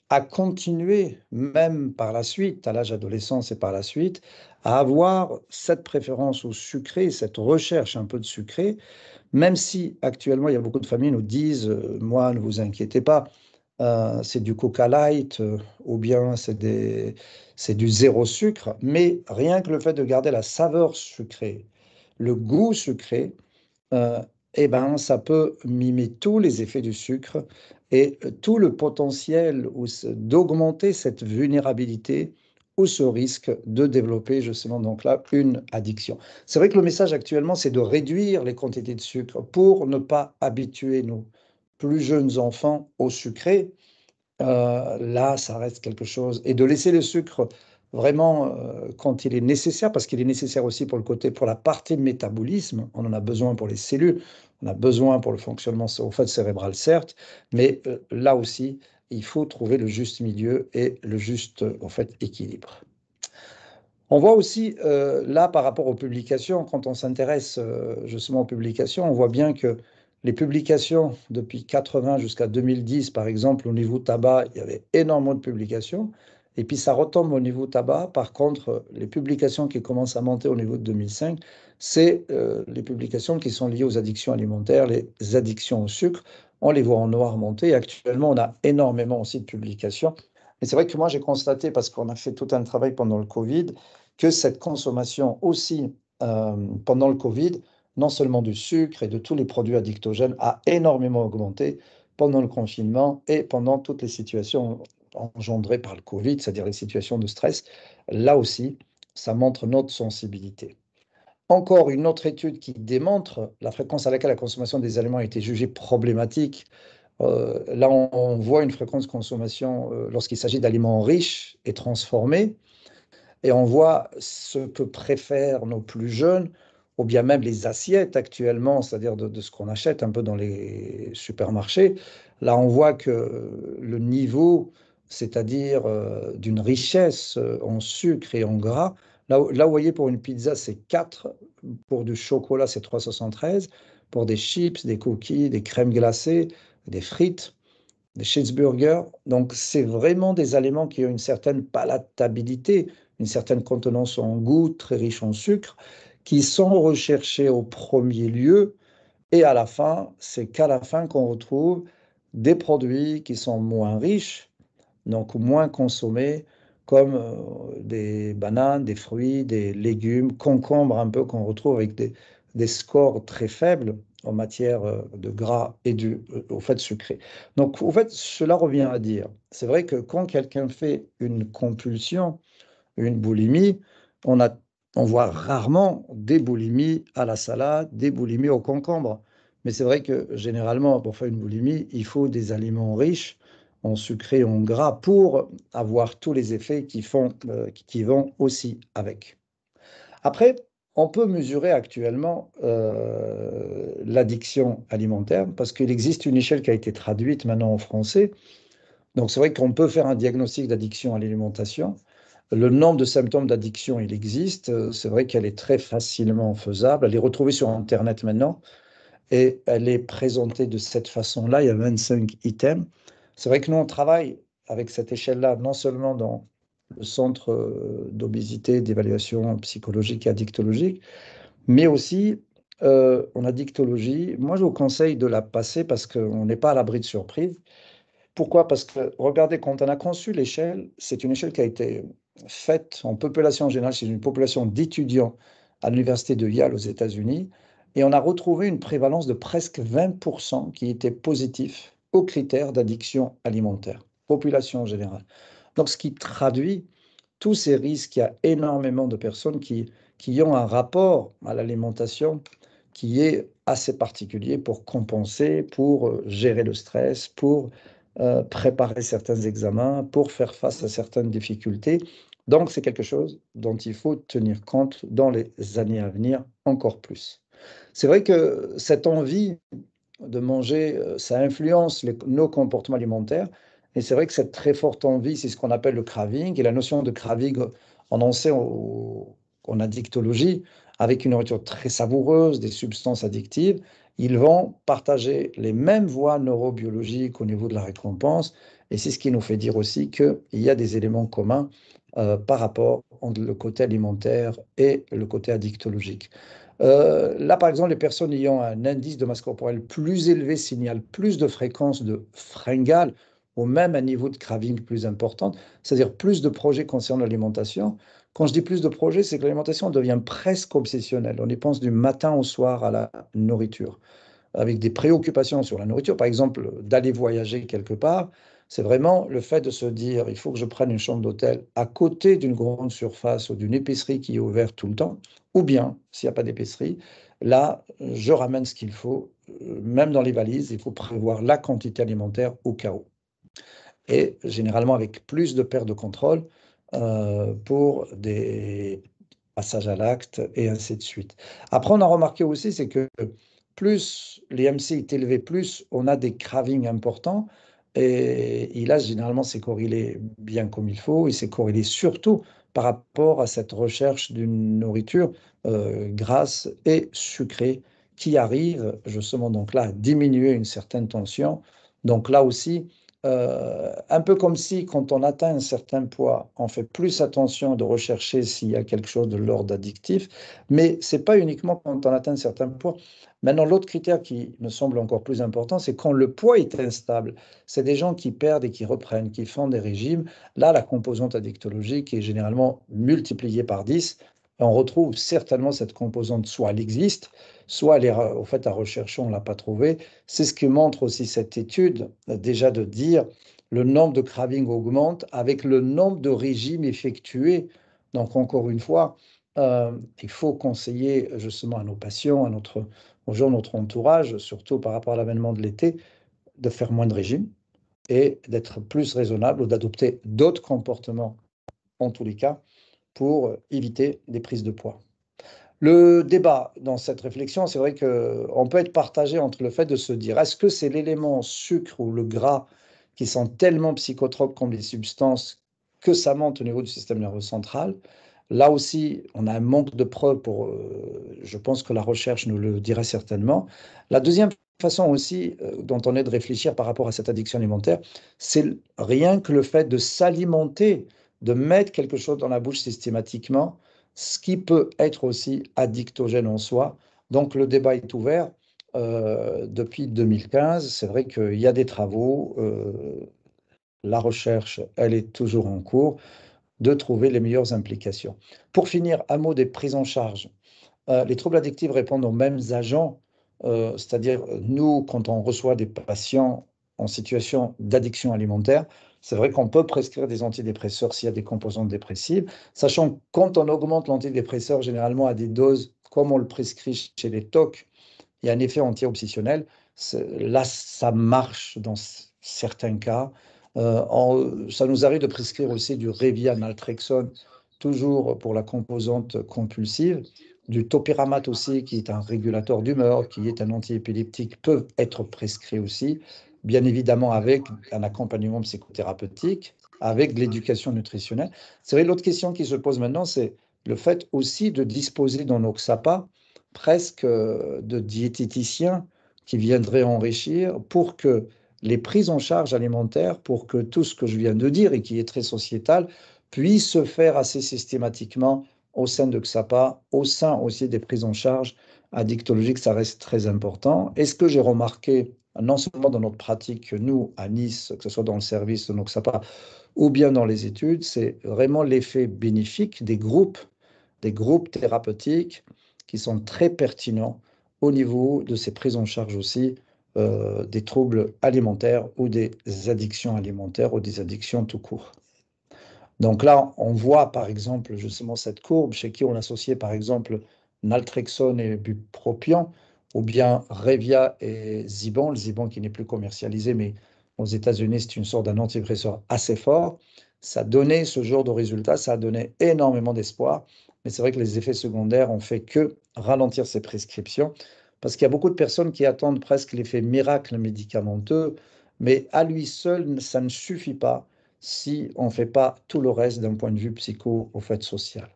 à continuer, même par la suite, à l'âge adolescence et par la suite, à avoir cette préférence au sucré, cette recherche un peu de sucré, même si actuellement il y a beaucoup de familles qui nous disent, moi, ne vous inquiétez pas, c'est du Coca Light ou bien c'est du zéro sucre, mais rien que le fait de garder la saveur sucrée, le goût sucré, euh, eh ben, ça peut mimer tous les effets du sucre et tout le potentiel d'augmenter cette vulnérabilité ou ce risque de développer justement donc là une addiction. C'est vrai que le message actuellement, c'est de réduire les quantités de sucre pour ne pas habituer nos plus jeunes enfants au sucré. Là, ça reste quelque chose. Et de laisser le sucre vraiment quand il est nécessaire, parce qu'il est nécessaire aussi pour le côté, pour la partie de métabolisme. On en a besoin pour les cellules, on a besoin pour le fonctionnement au fait cérébral, certes, mais là aussi, il faut trouver le juste milieu et le juste en fait équilibre. On voit aussi là par rapport aux publications, quand on s'intéresse justement aux publications, on voit bien que les publications depuis 80 jusqu'à 2010, par exemple, au niveau tabac, il y avait énormément de publications. Et puis ça retombe au niveau tabac. Par contre, les publications qui commencent à monter au niveau de 2005, c'est les publications qui sont liées aux addictions alimentaires, les addictions au sucre. On les voit en noir monter. Et actuellement, on a énormément aussi de publications. Mais c'est vrai que moi, j'ai constaté, parce qu'on a fait tout un travail pendant le Covid, que cette consommation aussi pendant le Covid, non seulement du sucre et de tous les produits addictogènes, a énormément augmenté pendant le confinement et pendant toutes les situations engendrées par le Covid, c'est-à-dire les situations de stress. Là aussi, ça montre notre sensibilité. Encore une autre étude qui démontre la fréquence à laquelle la consommation des aliments a été jugée problématique. Là, on voit une fréquence de consommation lorsqu'il s'agit d'aliments riches et transformés, et on voit ce que préfèrent nos plus jeunes, ou bien même les assiettes actuellement, c'est-à-dire de ce qu'on achète un peu dans les supermarchés. Là, on voit que le niveau, c'est-à-dire d'une richesse en sucre et en gras, là, vous voyez, pour une pizza, c'est 4, pour du chocolat, c'est 3,73, pour des chips, des cookies, des crèmes glacées, des frites, des cheeseburgers. Donc, c'est vraiment des aliments qui ont une certaine palatabilité, une certaine contenance en goût, très riche en sucre, qui sont recherchés au premier lieu. Et à la fin, c'est qu'à la fin qu'on retrouve des produits qui sont moins riches, donc moins consommés, comme des bananes, des fruits, des légumes, concombres un peu qu'on retrouve avec des scores très faibles en matière de gras et au fait sucré. Donc, au fait, cela revient à dire, c'est vrai que quand quelqu'un fait une compulsion, une boulimie, on a, on voit rarement des boulimies à la salade, des boulimies au concombre. Mais c'est vrai que généralement, pour faire une boulimie, il faut des aliments riches en sucré, en gras, pour avoir tous les effets qui vont aussi avec. Après, on peut mesurer actuellement l'addiction alimentaire parce qu'il existe une échelle qui a été traduite maintenant en français. Donc c'est vrai qu'on peut faire un diagnostic d'addiction à l'alimentation. Le nombre de symptômes d'addiction, il existe. C'est vrai qu'elle est très facilement faisable. Elle est retrouvée sur Internet maintenant et elle est présentée de cette façon-là. Il y a 25 items. C'est vrai que nous, on travaille avec cette échelle-là, non seulement dans le centre d'obésité, d'évaluation psychologique et addictologique, mais aussi en addictologie. Moi, je vous conseille de la passer parce qu'on n'est pas à l'abri de surprises. Pourquoi? Parce que, regardez, quand on a conçu l'échelle, c'est une échelle qui a été faite en population générale, c'est une population d'étudiants à l'université de Yale aux États-Unis, et on a retrouvé une prévalence de presque 20% qui était positif aux critères d'addiction alimentaire, population générale. Donc, ce qui traduit tous ces risques, il y a énormément de personnes qui ont un rapport à l'alimentation qui est assez particulier pour compenser, pour gérer le stress, pour préparer certains examens, pour faire face à certaines difficultés. Donc, c'est quelque chose dont il faut tenir compte dans les années à venir encore plus. C'est vrai que cette envie de manger, ça influence nos comportements alimentaires. Et c'est vrai que cette très forte envie, c'est ce qu'on appelle le craving. Et la notion de craving, on en sait en addictologie, avec une nourriture très savoureuse, des substances addictives, ils vont partager les mêmes voies neurobiologiques au niveau de la récompense. Et c'est ce qui nous fait dire aussi qu'il y a des éléments communs par rapport entre le côté alimentaire et le côté addictologique. Là, par exemple, les personnes ayant un indice de masse corporelle plus élevé signalent plus de fréquences de fringales ou même un niveau de craving plus important, c'est-à-dire plus de projets concernant l'alimentation. Quand je dis plus de projets, c'est que l'alimentation devient presque obsessionnelle. On y pense du matin au soir à la nourriture avec des préoccupations sur la nourriture, par exemple d'aller voyager quelque part, c'est vraiment le fait de se dire, il faut que je prenne une chambre d'hôtel à côté d'une grande surface ou d'une épicerie qui est ouverte tout le temps, ou bien, s'il n'y a pas d'épicerie, là, je ramène ce qu'il faut, même dans les valises, il faut prévoir la quantité alimentaire au cas où. Et généralement avec plus de pertes de contrôle pour des passages à l'acte et ainsi de suite. Après, on a remarqué aussi, c'est que plus les MC est élevé, plus on a des cravings importants. Et là, généralement, c'est corrélé bien comme il faut, et c'est corrélé surtout par rapport à cette recherche d'une nourriture grasse et sucrée qui arrive justement donc là à diminuer une certaine tension. Donc là aussi, un peu comme si quand on atteint un certain poids, on fait plus attention de rechercher s'il y a quelque chose de l'ordre addictif, mais c'est pas uniquement quand on atteint un certain poids. Maintenant, l'autre critère qui me semble encore plus important, c'est quand le poids est instable. C'est des gens qui perdent et qui reprennent, qui font des régimes. Là, la composante addictologique est généralement multipliée par 10. On retrouve certainement cette composante, soit elle existe, soit elle est au fait à rechercher, on ne l'a pas trouvée. C'est ce que montre aussi cette étude, déjà de dire le nombre de cravings augmente avec le nombre de régimes effectués. Donc, encore une fois, il faut conseiller justement à nos patients, aux gens de notre entourage, surtout par rapport à l'avènement de l'été, de faire moins de régimes et d'être plus raisonnable ou d'adopter d'autres comportements, en tous les cas, pour éviter des prises de poids. Le débat dans cette réflexion, c'est vrai qu'on peut être partagé entre le fait de se dire, est-ce que c'est l'élément sucre ou le gras qui sont tellement psychotropes comme les substances que ça monte au niveau du système nerveux central? Là aussi, on a un manque de preuves je pense que la recherche nous le dirait certainement. La deuxième façon aussi dont on est de réfléchir par rapport à cette addiction alimentaire, c'est rien que le fait de s'alimenter, de mettre quelque chose dans la bouche systématiquement, ce qui peut être aussi addictogène en soi. Donc le débat est ouvert. Depuis 2015, c'est vrai qu'il y a des travaux, la recherche, elle est toujours en cours, de trouver les meilleures implications. Pour finir, un mot des prises en charge. Les troubles addictifs répondent aux mêmes agents, c'est-à-dire nous, quand on reçoit des patients en situation d'addiction alimentaire, c'est vrai qu'on peut prescrire des antidépresseurs s'il y a des composantes dépressives, sachant que quand on augmente l'antidépresseur généralement à des doses comme on le prescrit chez les TOC, il y a un effet anti-obsessionnel. Là, ça marche dans certains cas. Ça nous arrive de prescrire aussi du Révia naltrexone, toujours pour la composante compulsive. Du topiramate aussi, qui est un régulateur d'humeur, qui est un antiépileptique, peuvent être prescrits aussi, bien évidemment avec un accompagnement psychothérapeutique, avec de l'éducation nutritionnelle. C'est vrai, l'autre question qui se pose maintenant, c'est le fait aussi de disposer dans nos XAPA presque de diététiciens qui viendraient enrichir pour que les prises en charge alimentaires, pour que tout ce que je viens de dire et qui est très sociétal, puisse se faire assez systématiquement au sein de XAPA, au sein aussi des prises en charge addictologiques, ça reste très important. Et ce que j'ai remarqué, non seulement dans notre pratique, nous, à Nice, que ce soit dans le service de nos XAPA ou bien dans les études, c'est vraiment l'effet bénéfique des groupes thérapeutiques qui sont très pertinents au niveau de ces prises en charge aussi des troubles alimentaires ou des addictions alimentaires ou des addictions tout court. Donc là, on voit par exemple justement cette courbe chez qui on associait par exemple naltrexone et bupropion, ou bien Revia et Ziban, le Ziban qui n'est plus commercialisé, mais aux États-Unis, c'est une sorte d'un antidépresseur assez fort. Ça donnait ce genre de résultats, ça a donné énormément d'espoir, mais c'est vrai que les effets secondaires ont fait que ralentir ces prescriptions, parce qu'il y a beaucoup de personnes qui attendent presque l'effet miracle médicamenteux, mais à lui seul, ça ne suffit pas si on ne fait pas tout le reste d'un point de vue psycho, au fait, social.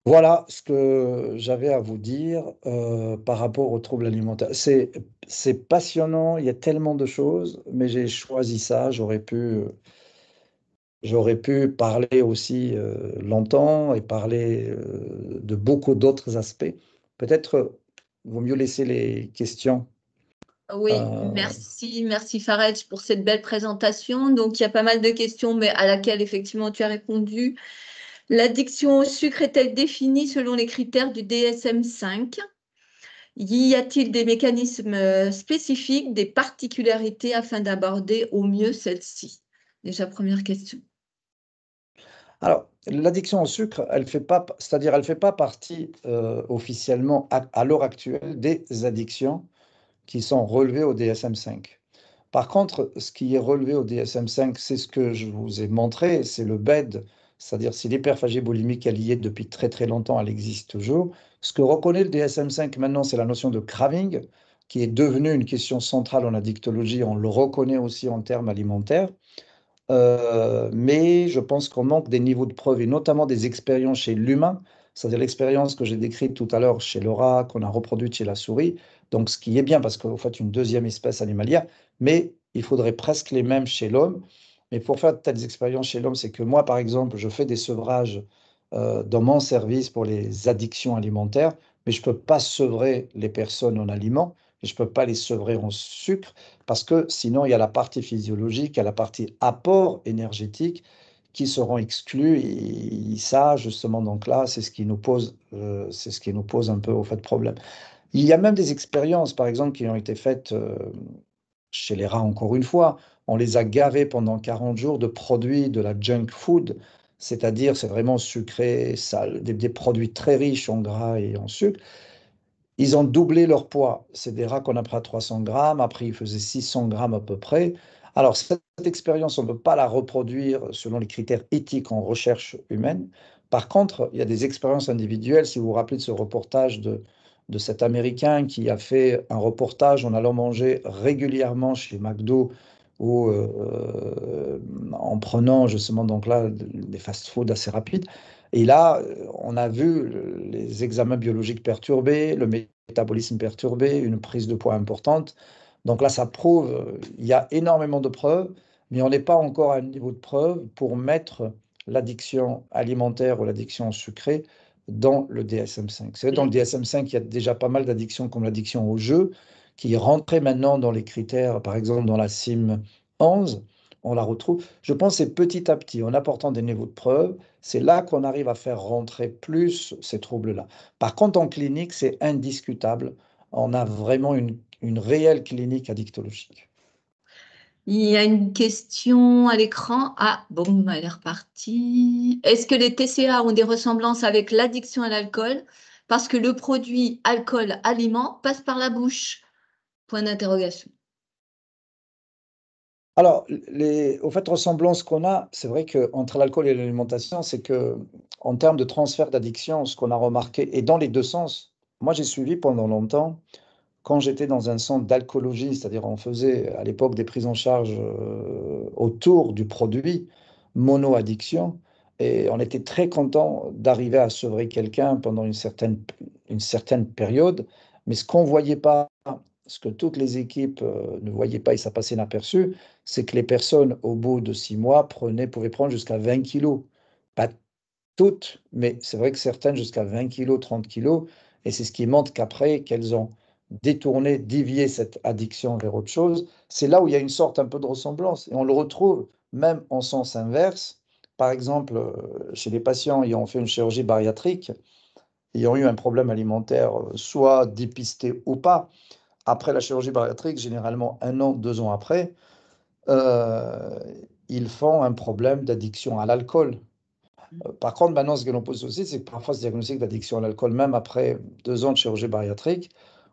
Voilà ce que j'avais à vous dire par rapport aux troubles alimentaires. C'est passionnant, il y a tellement de choses, mais j'ai choisi ça. J'aurais pu parler aussi longtemps et parler de beaucoup d'autres aspects. Peut-être vaut mieux laisser les questions. Oui, euh, merci Farej pour cette belle présentation. Donc, il y a pas mal de questions, mais à laquelle effectivement tu as répondu. L'addiction au sucre est-elle définie selon les critères du DSM-5? Y a-t-il des mécanismes spécifiques, des particularités afin d'aborder au mieux celle-ci? Déjà, première question. Alors, l'addiction au sucre, elle fait pas, c'est-à-dire elle fait pas partie officiellement à l'heure actuelle des addictions qui sont relevées au DSM-5. Par contre, ce qui est relevé au DSM-5, c'est ce que je vous ai montré, c'est le BED, c'est-à-dire si l'hyperphagie boulimique elle y est depuis très très longtemps, elle existe toujours. Ce que reconnaît le DSM-5 maintenant, c'est la notion de craving, qui est devenue une question centrale en addictologie. On le reconnaît aussi en termes alimentaires. Mais je pense qu'on manque des niveaux de preuve et notamment des expériences chez l'humain, c'est-à-dire l'expérience que j'ai décrite tout à l'heure chez le rat, qu'on a reproduite chez la souris. Donc, ce qui est bien parce qu'en fait, une deuxième espèce animalière, mais il faudrait presque les mêmes chez l'homme. Mais pour faire de telles expériences chez l'homme, c'est que moi, par exemple, je fais des sevrages dans mon service pour les addictions alimentaires, mais je ne peux pas sevrer les personnes en aliments, et je ne peux pas les sevrer en sucre. Parce que sinon, il y a la partie physiologique, il y a la partie apport énergétique qui seront exclus. Et ça, justement, donc là, c'est ce qui nous pose un peu au fait problème. Il y a même des expériences, par exemple, qui ont été faites chez les rats, encore une fois. On les a gavés pendant 40 jours de produits de la junk food, c'est-à-dire c'est vraiment sucré, sale, des produits très riches en gras et en sucre. Ils ont doublé leur poids. C'est des rats qu'on a pris à 300 grammes. Après, ils faisaient 600 grammes à peu près. Alors, cette expérience, on ne peut pas la reproduire selon les critères éthiques en recherche humaine. Par contre, il y a des expériences individuelles. Si vous vous rappelez de ce reportage de cet Américain qui a fait un reportage en allant manger régulièrement chez McDo ou en prenant justement donc là des fast-foods assez rapides. Et là, on a vu les examens biologiques perturbés, le métabolisme perturbé, une prise de poids importante. Donc là, ça prouve, il y a énormément de preuves, mais on n'est pas encore à un niveau de preuve pour mettre l'addiction alimentaire ou l'addiction sucrée dans le DSM-5. C'est vrai, dans le DSM-5, il y a déjà pas mal d'addictions comme l'addiction au jeu, qui rentrait maintenant dans les critères, par exemple dans la CIM 11, on la retrouve. Je pense que c'est petit à petit, en apportant des niveaux de preuve, c'est là qu'on arrive à faire rentrer plus ces troubles-là. Par contre, en clinique, c'est indiscutable. On a vraiment une réelle clinique addictologique. Il y a une question à l'écran. Ah, bon, elle est repartie. Est-ce que les TCA ont des ressemblances avec l'addiction à l'alcool? Parce que le produit alcool-aliment passe par la bouche. Point d'interrogation. Alors, au fait, ressemblance qu'on a, c'est vrai qu'entre l'alcool et l'alimentation, c'est que en termes de transfert d'addiction, ce qu'on a remarqué, et dans les deux sens, moi j'ai suivi pendant longtemps, quand j'étais dans un centre d'alcoolologie, c'est-à-dire on faisait à l'époque des prises en charge autour du produit mono-addiction, et on était très content d'arriver à sevrer quelqu'un pendant une certaine période, mais ce qu'on ne voyait pas, ce que toutes les équipes ne voyaient pas et ça passait inaperçu, c'est que les personnes au bout de 6 mois pouvaient prendre jusqu'à 20 kilos. Pas toutes, mais c'est vrai que certaines jusqu'à 20 kilos, 30 kilos, et c'est ce qui montre qu'après, qu'elles ont détourné, dévié cette addiction vers autre chose, c'est là où il y a une sorte un peu de ressemblance. Et on le retrouve même en sens inverse. Par exemple, chez les patients ayant fait une chirurgie bariatrique, ayant eu un problème alimentaire, soit dépisté ou pas, après la chirurgie bariatrique, généralement 1 an, 2 ans après, euh, ils font un problème d'addiction à l'alcool. Par contre, maintenant, ce que l'on pose aussi, c'est que parfois, ce diagnostic d'addiction à l'alcool, même après 2 ans de chirurgie bariatrique,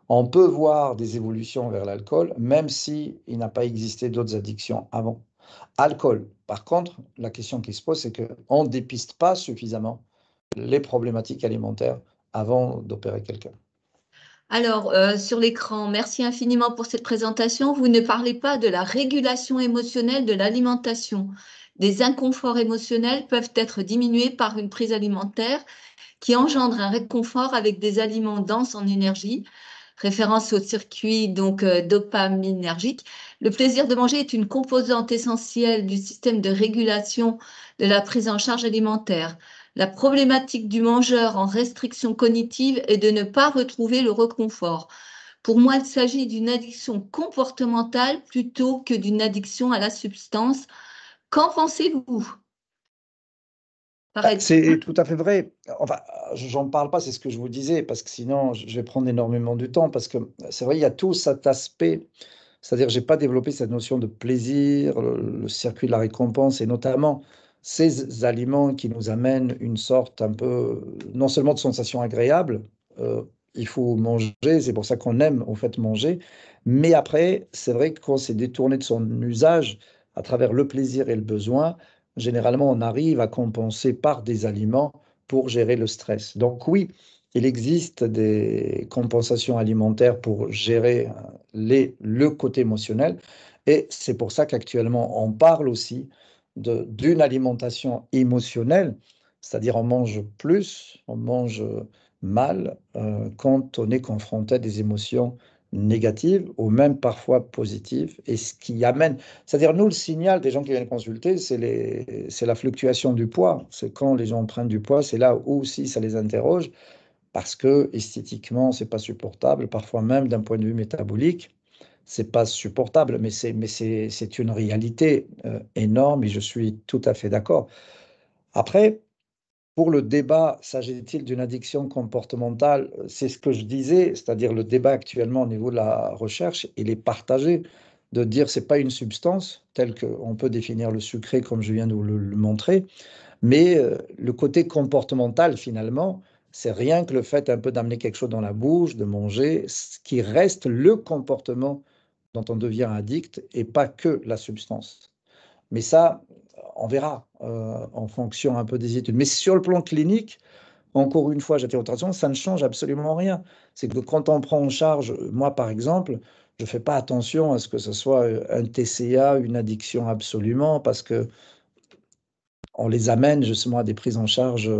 on peut voir des évolutions vers l'alcool, même s'il n'a pas existé d'autres addictions avant. Alcool, par contre, la question qui se pose, c'est qu'on ne dépiste pas suffisamment les problématiques alimentaires avant d'opérer quelqu'un. Alors, sur l'écran, merci infiniment pour cette présentation. Vous ne parlez pas de la régulation émotionnelle de l'alimentation. Des inconforts émotionnels peuvent être diminués par une prise alimentaire qui engendre un réconfort avec des aliments denses en énergie, référence au circuit donc dopaminergique. Le plaisir de manger est une composante essentielle du système de régulation de la prise en charge alimentaire. La problématique du mangeur en restriction cognitive est de ne pas retrouver le réconfort. Pour moi, il s'agit d'une addiction comportementale plutôt que d'une addiction à la substance. Qu'en pensez-vous? C'est tout à fait vrai. Enfin, j'en parle pas, c'est ce que je vous disais, parce que sinon, je vais prendre énormément de temps, parce que c'est vrai, il y a tout cet aspect, c'est-à-dire, j'ai pas développé cette notion de plaisir, le circuit de la récompense, et notamment ces aliments qui nous amènent une sorte un peu, non seulement de sensation agréable, euh, il faut manger, c'est pour ça qu'on aime en fait manger, mais après, c'est vrai que quand c'est détourné de son usage à travers le plaisir et le besoin, généralement, on arrive à compenser par des aliments pour gérer le stress. Donc oui, il existe des compensations alimentaires pour gérer le côté émotionnel. Et c'est pour ça qu'actuellement, on parle aussi d'une alimentation émotionnelle, c'est-à-dire on mange plus, on mange mal quand on est confronté à des émotions négatives ou même parfois positives. Et ce qui amène, c'est-à-dire nous, le signal des gens qui viennent consulter, c'est la fluctuation du poids. C'est quand les gens prennent du poids, c'est là où aussi ça les interroge parce que esthétiquement, c'est pas supportable, parfois même d'un point de vue métabolique, c'est pas supportable, mais c'est une réalité énorme et je suis tout à fait d'accord. Après, pour le débat, s'agit-il d'une addiction comportementale? C'est ce que je disais, c'est-à-dire le débat actuellement au niveau de la recherche, il est partagé de dire c'est pas une substance telle qu'on peut définir le sucré comme je viens de vous le montrer, mais le côté comportemental, finalement, c'est rien que le fait un peu d'amener quelque chose dans la bouche, de manger, ce qui reste le comportement dont on devient addict et pas que la substance. Mais ça, on verra en fonction un peu des études. Mais sur le plan clinique, encore une fois, j'attire votre attention, ça ne change absolument rien. C'est que quand on prend en charge, moi par exemple, je ne fais pas attention à ce que ce soit un TCA, une addiction absolument, parce que on les amène justement à des prises en charge,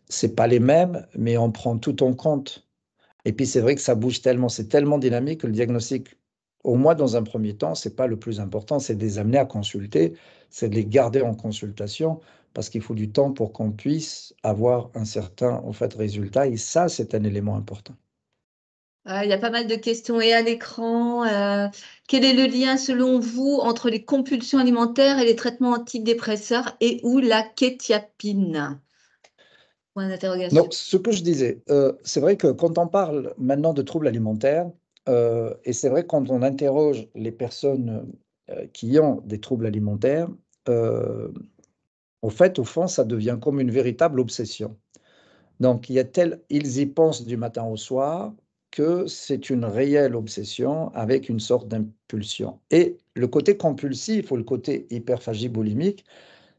c'est pas les mêmes, mais on prend tout en compte. Et puis c'est vrai que ça bouge tellement, c'est tellement dynamique que le diagnostic, au moins dans un premier temps, c'est pas le plus important, c'est de les amener à consulter, c'est de les garder en consultation, parce qu'il faut du temps pour qu'on puisse avoir un certain en fait, résultat. Et ça, c'est un élément important. Il y a pas mal de questions et à l'écran. Quel est le lien selon vous entre les compulsions alimentaires et les traitements antidépresseurs et ou la quétiapine? Point d'interrogation. Donc, ce que je disais, c'est vrai que quand on parle maintenant de troubles alimentaires, et c'est vrai que quand on interroge les personnes qui ont des troubles alimentaires, euh, au fait, au fond, ça devient comme une véritable obsession. Donc, ils y pensent du matin au soir que c'est une réelle obsession avec une sorte d'impulsion. Et le côté compulsif ou le côté hyperphagie boulimique,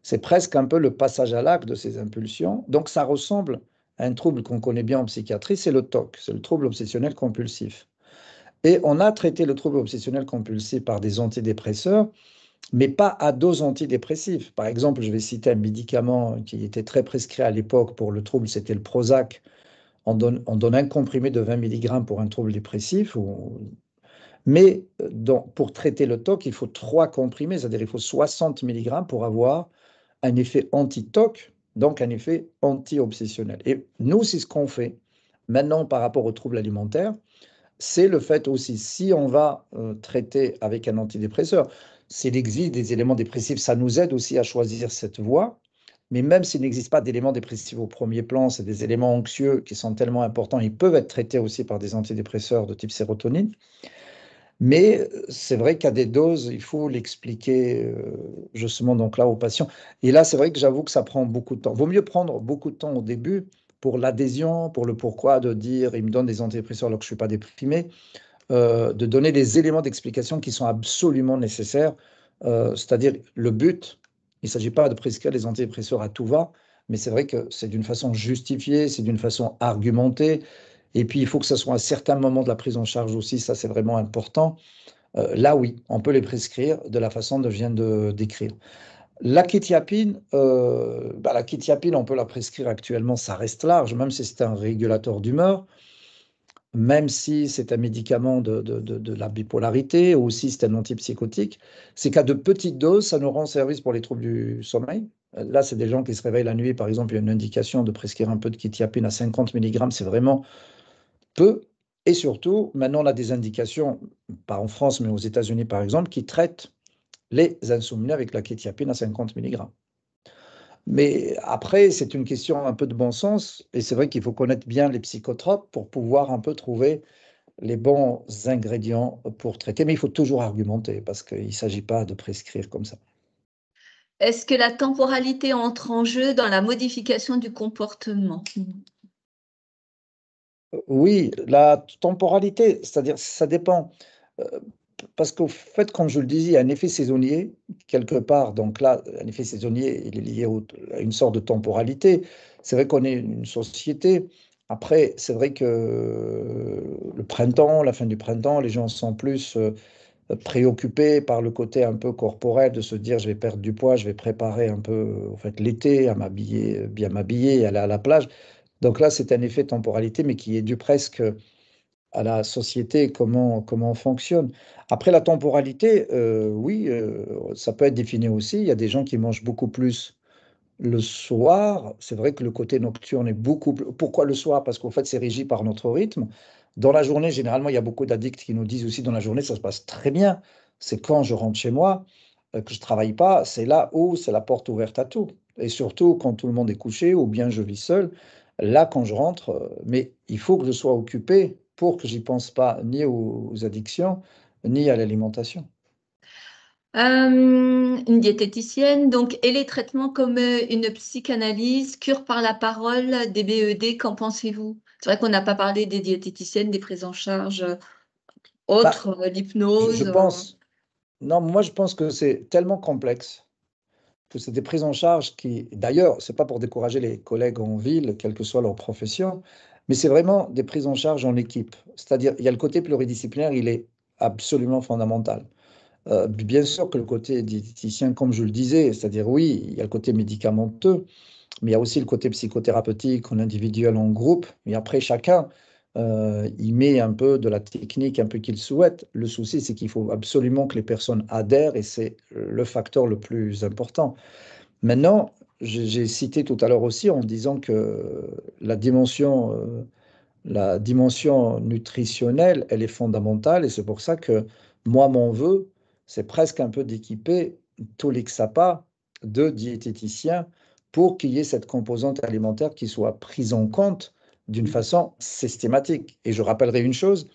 c'est presque un peu le passage à l'acte de ces impulsions. Donc, ça ressemble à un trouble qu'on connaît bien en psychiatrie, c'est le TOC, c'est le trouble obsessionnel compulsif. Et on a traité le trouble obsessionnel compulsif par des antidépresseurs, mais pas à dose antidépressive. Par exemple, je vais citer un médicament qui était très prescrit à l'époque pour le trouble, c'était le Prozac. On donne un comprimé de 20 milligrammes pour un trouble dépressif, mais pour traiter le TOC, il faut 3 comprimés, c'est-à-dire il faut 60 milligrammes pour avoir un effet anti-TOC, donc un effet anti-obsessionnel. Et nous, c'est ce qu'on fait maintenant par rapport aux troubles alimentaires, c'est le fait aussi, si on va traiter avec un antidépresseur, s'il existe des éléments dépressifs, ça nous aide aussi à choisir cette voie. Mais même s'il n'existe pas d'éléments dépressifs au premier plan, c'est des éléments anxieux qui sont tellement importants, ils peuvent être traités aussi par des antidépresseurs de type sérotonine. Mais c'est vrai qu'à des doses, il faut l'expliquer justement donc là aux patients. Et là, c'est vrai que j'avoue que ça prend beaucoup de temps. Vaut mieux prendre beaucoup de temps au début pour l'adhésion, pour le pourquoi de dire il me donne des antidépresseurs alors que je ne suis pas déprimé, de donner des éléments d'explication qui sont absolument nécessaires. C'est-à-dire le but, il ne s'agit pas de prescrire des antidépresseurs à tout va, mais c'est vrai que c'est d'une façon justifiée, c'est d'une façon argumentée. Et puis, il faut que ce soit à un certain moment de la prise en charge aussi, ça c'est vraiment important. Là, oui, on peut les prescrire de la façon que je viens de décrire. La quétiapine, on peut la prescrire actuellement, ça reste large, même si c'est un régulateur d'humeur, même si c'est un médicament de la bipolarité, ou aussi c'est un antipsychotique. C'est qu'à de petites doses, ça nous rend service pour les troubles du sommeil. Là, c'est des gens qui se réveillent la nuit, par exemple, il y a une indication de prescrire un peu de quétiapine à 50 milligrammes, c'est vraiment peu. Et surtout, maintenant, on a des indications, pas en France, mais aux États-Unis, par exemple, qui traitent les insomnies avec la quétiapine à 50 milligrammes. Mais après, c'est une question un peu de bon sens, et c'est vrai qu'il faut connaître bien les psychotropes pour pouvoir un peu trouver les bons ingrédients pour traiter. Mais il faut toujours argumenter, parce qu'il ne s'agit pas de prescrire comme ça. Est-ce que la temporalité entre en jeu dans la modification du comportement? Oui, la temporalité, c'est-à-dire ça dépend. Euh, Parce qu'au fait, comme je le disais, il y a un effet saisonnier quelque part. Donc là, un effet saisonnier, il est lié à une sorte de temporalité. C'est vrai qu'on est une société. Après, c'est vrai que le printemps, la fin du printemps, les gens sont plus préoccupés par le côté un peu corporel de se dire je vais perdre du poids, je vais préparer un peu en fait l'été à m'habiller, bien m'habiller, aller à la plage. Donc là, c'est un effet temporalité, mais qui est dû presque à la société, comment on fonctionne. Après, la temporalité, oui, ça peut être défini aussi. Il y a des gens qui mangent beaucoup plus le soir. C'est vrai que le côté nocturne est beaucoup plus... Pourquoi le soir? Parce qu'en fait, c'est régi par notre rythme. Dans la journée, généralement, il y a beaucoup d'addicts qui nous disent aussi dans la journée, ça se passe très bien. C'est quand je rentre chez moi, que je travaille pas, c'est là où c'est la porte ouverte à tout. Et surtout quand tout le monde est couché ou bien je vis seul, là quand je rentre, mais il faut que je sois occupé pour que j'y pense pas ni aux addictions, ni à l'alimentation. Une diététicienne, donc, et les traitements comme une psychanalyse, cure par la parole, des BED, qu'en pensez-vous? C'est vrai qu'on n'a pas parlé des diététiciennes, des prises en charge Bah, autres, je l'hypnose. pense, non, moi je pense que c'est tellement complexe que c'est des prises en charge qui, d'ailleurs, c'est pas pour décourager les collègues en ville, quelle que soit leur profession, mais c'est vraiment des prises en charge en équipe. C'est-à-dire, il y a le côté pluridisciplinaire, il est absolument fondamental. Bien sûr que le côté diététicien, comme je le disais, c'est-à-dire oui, il y a le côté médicamenteux, mais il y a aussi le côté psychothérapeutique en individuel, en groupe. Et après, chacun, il met un peu de la technique, un peu qu'il souhaite. Le souci, c'est qu'il faut absolument que les personnes adhèrent et c'est le facteur le plus important. Maintenant, j'ai cité tout à l'heure aussi en disant que la dimension, euh, la dimension nutritionnelle, elle est fondamentale et c'est pour ça que moi, mon vœu, c'est presque un peu d'équiper tous les XAPA de diététiciens pour qu'il y ait cette composante alimentaire qui soit prise en compte d'une façon systématique. Et je rappellerai une chose,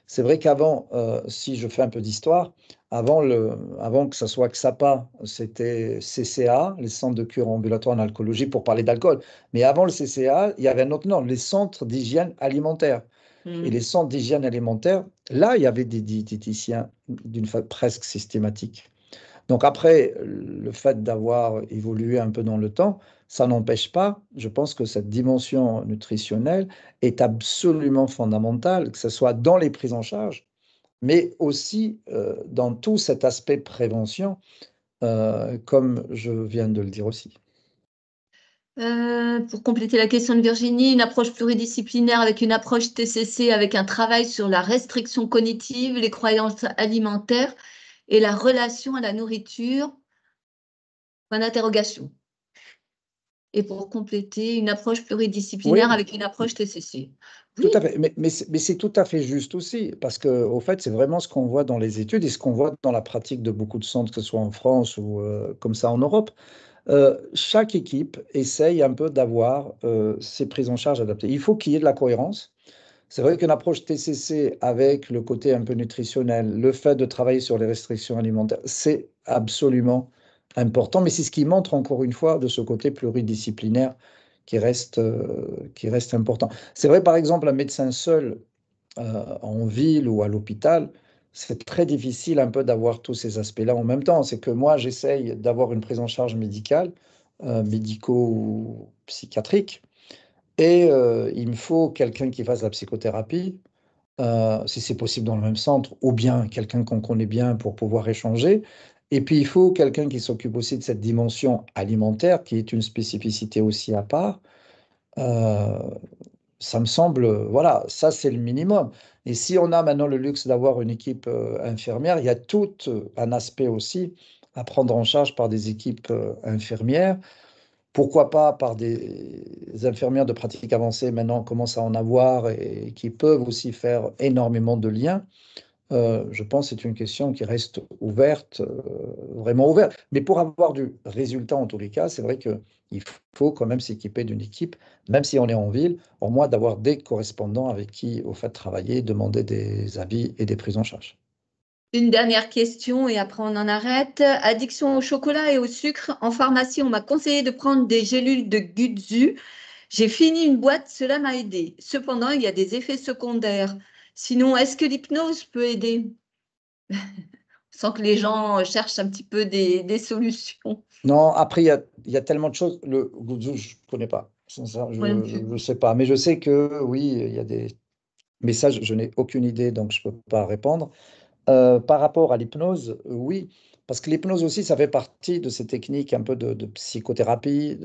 c'est vrai qu'avant, si je fais un peu d'histoire, avant que ça soit XAPA, c'était CCA, les centres de cure ambulatoire en alcoolologie, pour parler d'alcool. Mais avant le CCA, il y avait un autre nom, les centres d'hygiène alimentaire. Et les centres d'hygiène alimentaire, là, il y avait des diététiciens d'une façon presque systématique. Donc après, le fait d'avoir évolué un peu dans le temps, ça n'empêche pas, je pense que cette dimension nutritionnelle est absolument fondamentale, que ce soit dans les prises en charge, mais aussi dans tout cet aspect prévention, comme je viens de le dire aussi. Pour compléter la question de Virginie, une approche pluridisciplinaire avec une approche TCC, avec un travail sur la restriction cognitive, les croyances alimentaires et la relation à la nourriture. Point d'interrogation. Et pour compléter, une approche pluridisciplinaire Oui, avec une approche TCC. tout Oui, à fait. Mais c'est tout à fait juste aussi, parce que au fait, c'est vraiment ce qu'on voit dans les études et ce qu'on voit dans la pratique de beaucoup de centres, que ce soit en France ou comme ça en Europe. Chaque équipe essaye un peu d'avoir ses prises en charge adaptées. Il faut qu'il y ait de la cohérence. C'est vrai qu'une approche TCC avec le côté un peu nutritionnel, le fait de travailler sur les restrictions alimentaires, c'est absolument important. Mais c'est ce qui montre encore une fois de ce côté pluridisciplinaire qui reste important. C'est vrai, par exemple, un médecin seul en ville ou à l'hôpital, c'est très difficile un peu d'avoir tous ces aspects-là en même temps. C'est que moi, j'essaye d'avoir une prise en charge médicale, médico-psychiatrique, et il me faut quelqu'un qui fasse la psychothérapie, si c'est possible dans le même centre, ou bien quelqu'un qu'on connaît bien pour pouvoir échanger. Et puis, il faut quelqu'un qui s'occupe aussi de cette dimension alimentaire, qui est une spécificité aussi à part. Euh, Ça me semble, voilà, ça c'est le minimum. Et si on a maintenant le luxe d'avoir une équipe infirmière, il y a tout un aspect aussi à prendre en charge par des équipes infirmières. Pourquoi pas par des infirmières de pratique avancée, maintenant on commence à en avoir et qui peuvent aussi faire énormément de liens. Je pense que c'est une question qui reste ouverte, vraiment ouverte. Mais pour avoir du résultat en tous les cas, c'est vrai qu'il faut quand même s'équiper d'une équipe, même si on est en ville, au moins d'avoir des correspondants avec qui, au fait, travailler, demander des avis et des prises en charge. une dernière question et après on en arrête. Addiction au chocolat et au sucre. En pharmacie, on m'a conseillé de prendre des gélules de Gutzu. J'ai fini une boîte, cela m'a aidé. Cependant, il y a des effets secondaires. Sinon, est-ce que l'hypnose peut aider? Sans que les gens cherchent un petit peu des solutions. Non, après, il y a tellement de choses. Le Guzu, je ne connais pas. Sincèrement, je Moi non ne plus. sais pas. Mais je sais que oui, il y a des messages, je n'ai aucune idée, donc je ne peux pas répondre. Par rapport à l'hypnose, oui, parce que l'hypnose aussi, ça fait partie de ces techniques un peu de psychothérapie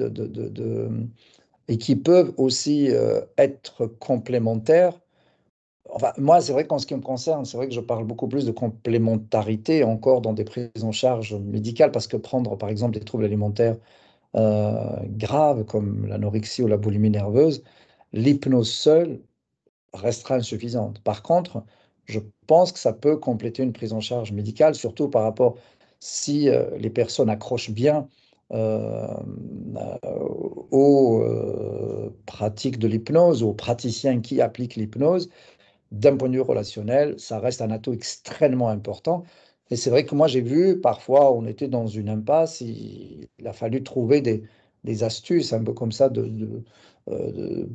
et qui peuvent aussi être complémentaires. Enfin, moi, c'est vrai qu'en ce qui me concerne, c'est vrai que je parle beaucoup plus de complémentarité encore dans des prises en charge médicales, parce que prendre, par exemple, des troubles alimentaires graves comme l'anorexie ou la boulimie nerveuse, l'hypnose seule restera insuffisante. Par contre, je pense que ça peut compléter une prise en charge médicale, surtout par rapport si les personnes accrochent bien euh, aux pratiques de l'hypnose, aux praticiens qui appliquent l'hypnose. D'un point de vue relationnel, ça reste un atout extrêmement important. Et c'est vrai que moi, j'ai vu, parfois, on était dans une impasse, il a fallu trouver des astuces, un peu comme ça,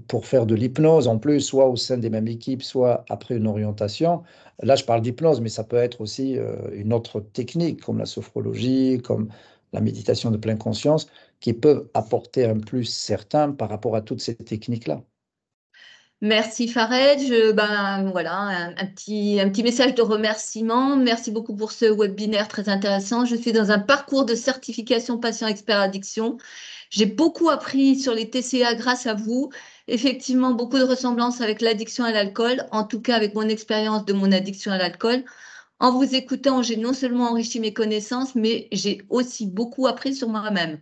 pour faire de l'hypnose, en plus, soit au sein des mêmes équipes, soit après une orientation. Là, je parle d'hypnose, mais ça peut être aussi une autre technique, comme la sophrologie, comme la méditation de pleine conscience, qui peuvent apporter un plus certain par rapport à toutes ces techniques-là. Merci Farid. Voilà, un petit message de remerciement. Merci beaucoup pour ce webinaire très intéressant. Je suis dans un parcours de certification patient expert addiction. J'ai beaucoup appris sur les TCA grâce à vous. Effectivement, beaucoup de ressemblances avec l'addiction à l'alcool, en tout cas avec mon expérience de mon addiction à l'alcool. En vous écoutant, j'ai non seulement enrichi mes connaissances, mais j'ai aussi beaucoup appris sur moi-même.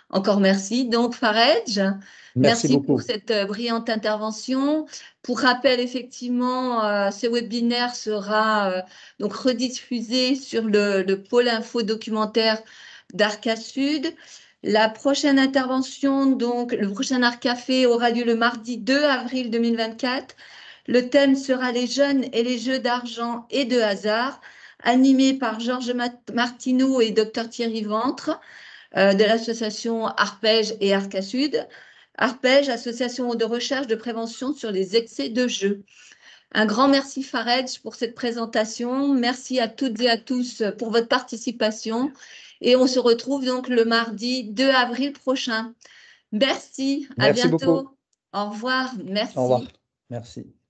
Encore merci. Donc, Farej, Merci merci pour beaucoup. cette brillante intervention. Pour rappel, effectivement, ce webinaire sera donc rediffusé sur le pôle info documentaire d'Arca Sud. La prochaine intervention, donc le prochain Art Café aura lieu le mardi 2 avril 2024. Le thème sera les jeunes et les jeux d'argent et de hasard, animé par Georges Martineau et Dr Thierry Ventre de l'association Arpège et Arca Sud. Arpège, association de recherche de prévention sur les excès de jeu. Un grand merci Farej pour cette présentation. Merci à toutes et à tous pour votre participation. Et on se retrouve donc le mardi 2 avril prochain. Merci, à Merci beaucoup. bientôt. Au revoir, Au revoir. merci. Merci.